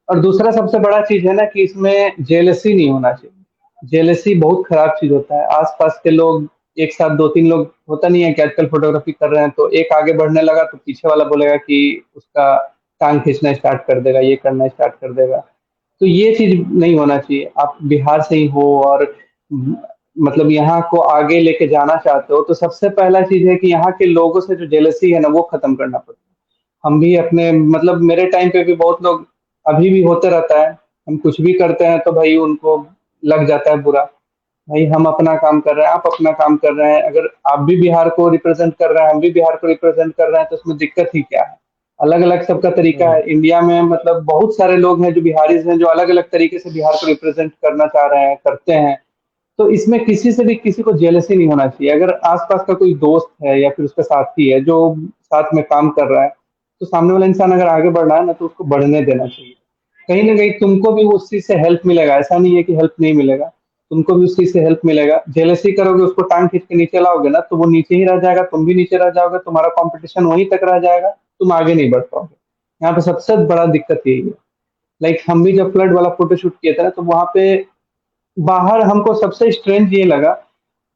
और दूसरा सबसे बड़ा चीज है ना कि इसमें जेलसी नहीं होना चाहिए। जेलसी बहुत खराब चीज होता है। आसपास के लोग एक साथ 2-3 लोग, होता नहीं है कि आजकल फोटोग्राफी कर रहे हैं तो एक आगे बढ़ने लगा तो पीछे वाला बोलेगा कि उसका टांग खींचना स्टार्ट कर देगा, ये करना स्टार्ट कर देगा। तो ये चीज नहीं होना चाहिए। आप बिहार से ही हो और मतलब यहाँ को आगे लेके जाना चाहते हो, तो सबसे पहला चीज है कि यहाँ के लोगों से जो जेलसी है ना वो खत्म करना पड़ता है। हम भी अपने मतलब मेरे टाइम पे भी बहुत लोग, अभी भी होते रहता है, हम कुछ भी करते हैं तो भाई उनको लग जाता है बुरा। भाई हम अपना काम कर रहे हैं, आप अपना काम कर रहे हैं, अगर आप भी बिहार को रिप्रेजेंट कर रहे हैं, हम भी बिहार को रिप्रेजेंट कर रहे हैं, तो उसमें दिक्कत ही क्या है। अलग अलग सबका तरीका है इंडिया में, मतलब बहुत सारे लोग हैं जो बिहारीज हैं जो अलग अलग तरीके से बिहार को रिप्रेजेंट करना चाह रहे हैं, करते हैं। तो इसमें किसी से भी किसी को जेलसी नहीं होना चाहिए। अगर आसपास का कोई दोस्त है या फिर उसका साथी है जो साथ में काम कर रहा है, तो सामने वाला इंसान अगर आगे बढ़ रहा है ना, तो उसको बढ़ने देना चाहिए। कहीं ना कहीं तुमको भी उस चीज से हेल्प मिलेगा, ऐसा नहीं है कि हेल्प नहीं मिलेगा, तुमको भी उस चीज से हेल्प मिलेगा। जेलसी करोगे, उसको टांग खींच के नीचे लाओगे ना, तो वो नीचे ही रह जाएगा, तुम भी नीचे रह जाओगे, तुम्हारा कंपटीशन वहीं तक रह जाएगा, तुम आगे नहीं बढ़ पाओगे। यहाँ पे सबसे बड़ा दिक्कत यही है। लाइक हम भी जब फ्लड वाला फोटो शूट किया था ना, तो वहां पे बाहर हमको सबसे स्ट्रेंज ये लगा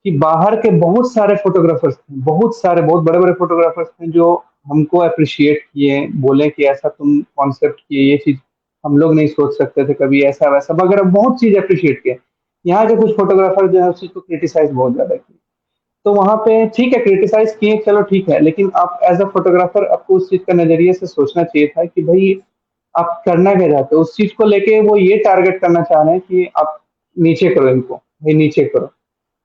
कि बाहर के बहुत सारे फोटोग्राफर्स थे, बहुत सारे, बहुत बड़े बड़े फोटोग्राफर्स थे जो हमको अप्रिशिएट किए, बोले कि ऐसा तुम कॉन्सेप्ट किए, ये चीज हम लोग नहीं सोच सकते थे कभी, ऐसा वैसा वगैरह बहुत चीज अप्रिशिएट किए। यहाँ के कुछ फोटोग्राफर जो है उस चीज को क्रिटिसाइज बहुत ज्यादा किए। तो वहां पे ठीक है, क्रिटिसाइज किए, चलो ठीक है, लेकिन आप एज अ फोटोग्राफर आपको उस चीज का नजरिए से सोचना चाहिए था कि भाई आप करना क्या चाहते हो। उस चीज को लेके वो ये टारगेट करना चाह रहे हैं कि आप नीचे करो इनको, भाई नीचे करो।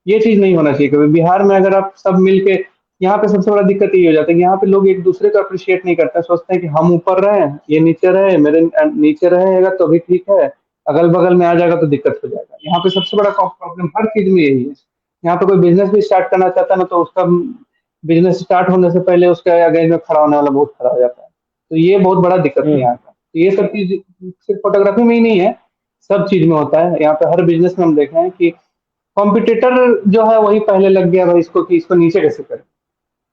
ये चीज नहीं होना चाहिए कभी। बिहार में अगर आप सब मिलके, यहाँ पे सबसे बड़ा दिक्कत ये हो जाता है कि यहाँ पे लोग एक दूसरे को अप्रिशिएट नहीं करते, सोचते हैं कि हम ऊपर रहे, ये नीचे रहे, मेरे नीचे रहेगा तो भी ठीक है, अगल बगल में आ जाएगा तो दिक्कत हो जाएगा। यहाँ पे सबसे बड़ा प्रॉब्लम हर चीज में यही है। यहाँ पे कोई बिजनेस भी स्टार्ट करना चाहता है ना, तो उसका बिजनेस स्टार्ट होने से पहले उसका अगेंस्ट में खड़ा होने वाला बहुत खड़ा हो जाता है। तो ये बहुत बड़ा दिक्कत है यहाँ का। तो ये सब चीज सिर्फ फोटोग्राफी में ही नहीं है, सब चीज में होता है। यहाँ पे हर बिजनेस में हम देखे हैं कि कॉम्पिटिटर जो है वही पहले लग गया भाई इसको, कि इसको नीचे कैसे करें।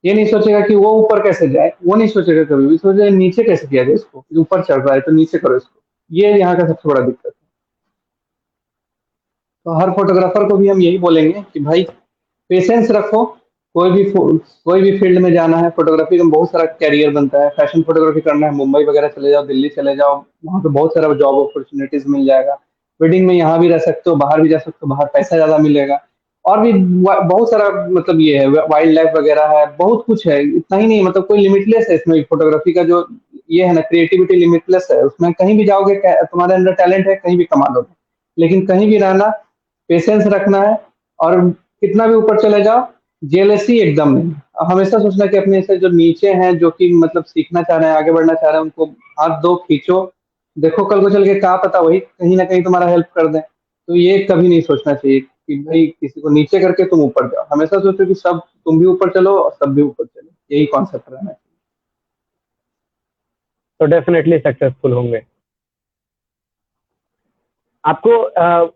ये नहीं सोचेगा कि वो ऊपर कैसे जाए, वो नहीं सोचेगा कभी भी, सोचेगा नीचे कैसे किया जाए इसको, ऊपर चढ़ रहा है तो नीचे करो इसको। ये यहाँ का सबसे बड़ा दिक्कत है। तो हर फोटोग्राफर को भी हम यही बोलेंगे कि भाई पेशेंस रखो। कोई भी फील्ड में जाना है, फोटोग्राफी में बहुत सारा कैरियर बनता है। फैशन फोटोग्राफी करना है, मुंबई वगैरह चले जाओ, दिल्ली चले जाओ, वहाँ पे बहुत सारा जॉब अपॉर्चुनिटीज मिल जाएगा। वेडिंग में यहाँ भी रह सकते हो, बाहर भी जा सकते हो, बाहर पैसा ज्यादा मिलेगा। और भी बहुत सारा, मतलब ये है, वाइल्ड लाइफ वगैरह है, बहुत कुछ है, इतना ही नहीं, मतलब कोई लिमिटलेस है इसमें। फोटोग्राफी का जो ये है ना, क्रिएटिविटी लिमिटलेस है उसमें। कहीं भी जाओगे, तुम्हारे अंदर टैलेंट है, कहीं भी कमा लोगे। लेकिन कहीं भी रहना, पेशेंस रखना है, और कितना भी ऊपर चले जाओ, जेलसी एकदम नहीं। हमेशा सोचना कि अपने से जो नीचे हैं, जो कि मतलब सीखना चाह रहे हैं, आगे बढ़ना चाह रहे हैं, उनको हाथ दो, खींचो। देखो कल को चल के क्या पता वही कहीं ना कहीं तुम्हारा हेल्प कर दें। तो ये कभी नहीं सोचना चाहिए कि भाई किसी को नीचे करके तुम ऊपर जाओ। हमेशा सोचो कि सब, तुम भी ऊपर चलो और सब भी ऊपर चलो। यही कॉन्सेप्ट रहना चाहिए। तो डेफिनेटली सक्सेसफुल होंगे। आपको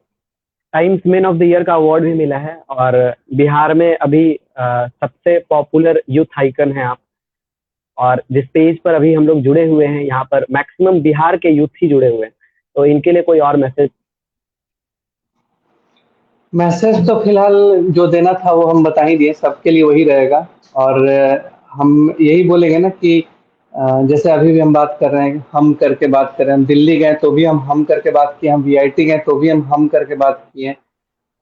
times man of the year का अवार्ड भी मिला है, और बिहार में अभी सबसे पॉपुलर यूथ आइकन है आप। और जिस पेज पर अभी हम लोग जुड़े हुए हैं, यहाँ पर मैक्सिमम बिहार के यूथ ही जुड़े हुए हैं, तो इनके लिए कोई और मैसेज? मैसेज तो फिलहाल जो देना था वो हम बता ही दिए, सबके लिए वही रहेगा। और हम यही बोलेंगे ना कि जैसे अभी भी हम बात कर रहे हैं, हम करके बात कर रहे हैं। हम दिल्ली गए तो भी हम करके बात किए, हम वीआईटी गए तो भी हम करके बात किए।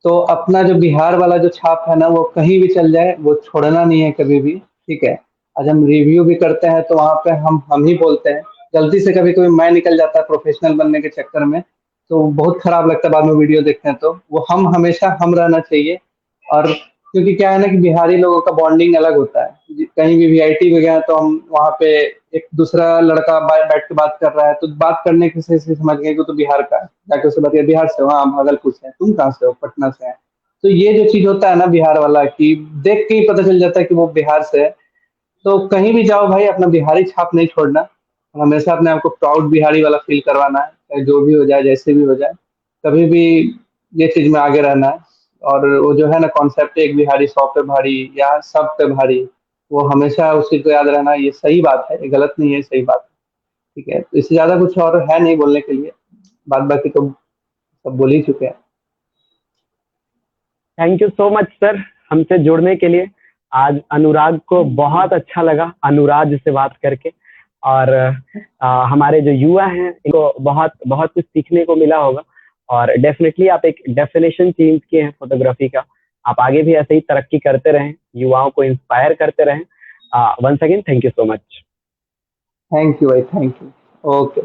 तो अपना जो बिहार वाला जो छाप है ना, वो कहीं भी चल जाए, वो छोड़ना नहीं है कभी भी। ठीक है। आज हम रिव्यू भी करते हैं तो वहाँ पे हम ही बोलते हैं। गलती से कभी कभी मैं निकल जाता है प्रोफेशनल बनने के चक्कर में, तो बहुत खराब लगता है बाद में वीडियो देखते हैं। तो वो हम हमेशा हम रहना चाहिए। और क्योंकि क्या है ना कि बिहारी लोगों का बॉन्डिंग अलग होता है। कहीं भी वीआईटी में गया तो हम वहाँ पे एक दूसरा लड़का बैठ के बात कर रहा है, तो बात करने की से समझ गए कि वो तो बिहार का है। जाके उससे बात किया, बिहार से हो? हाँ, भागलपुर से है। तुम कहाँ से हो? पटना से है। तो ये जो चीज होता है ना बिहार वाला, कि देख के ही पता चल जाता है कि वो बिहार से है। तो कहीं भी जाओ भाई, अपना बिहारी छाप नहीं छोड़ना। हमेशा अपने आप को प्राउड बिहारी वाला फील करवाना है, चाहे जो भी हो जाए, जैसे भी हो जाए। कभी भी ये चीज में आगे रहना है। और वो जो है ना कॉन्सेप्ट, एक बिहारी 100 पे भारी या सब पे भारी, वो हमेशा उस चीज को याद रहना। ये सही बात है, ये गलत नहीं है, सही बात है। ठीक है। तो इससे ज्यादा कुछ और है नहीं बोलने के लिए। बात बाकी तो सब बोल ही चुके हैं। Thank you so much sir, हमसे जुड़ने के लिए। आज अनुराग को बहुत अच्छा लगा अनुराग से बात करके। और हमारे जो युवा हैं, इनको बहुत बहुत कुछ सीखने को मिला होगा। और डेफिनेटली आप एक डेफिनेशन चेंज किए हैं फोटोग्राफी का। आप आगे भी ऐसे ही तरक्की करते रहें, युवाओं को इंस्पायर करते रहें। Once again thank you so much. Thank you भाई, थैंक यू। ओके।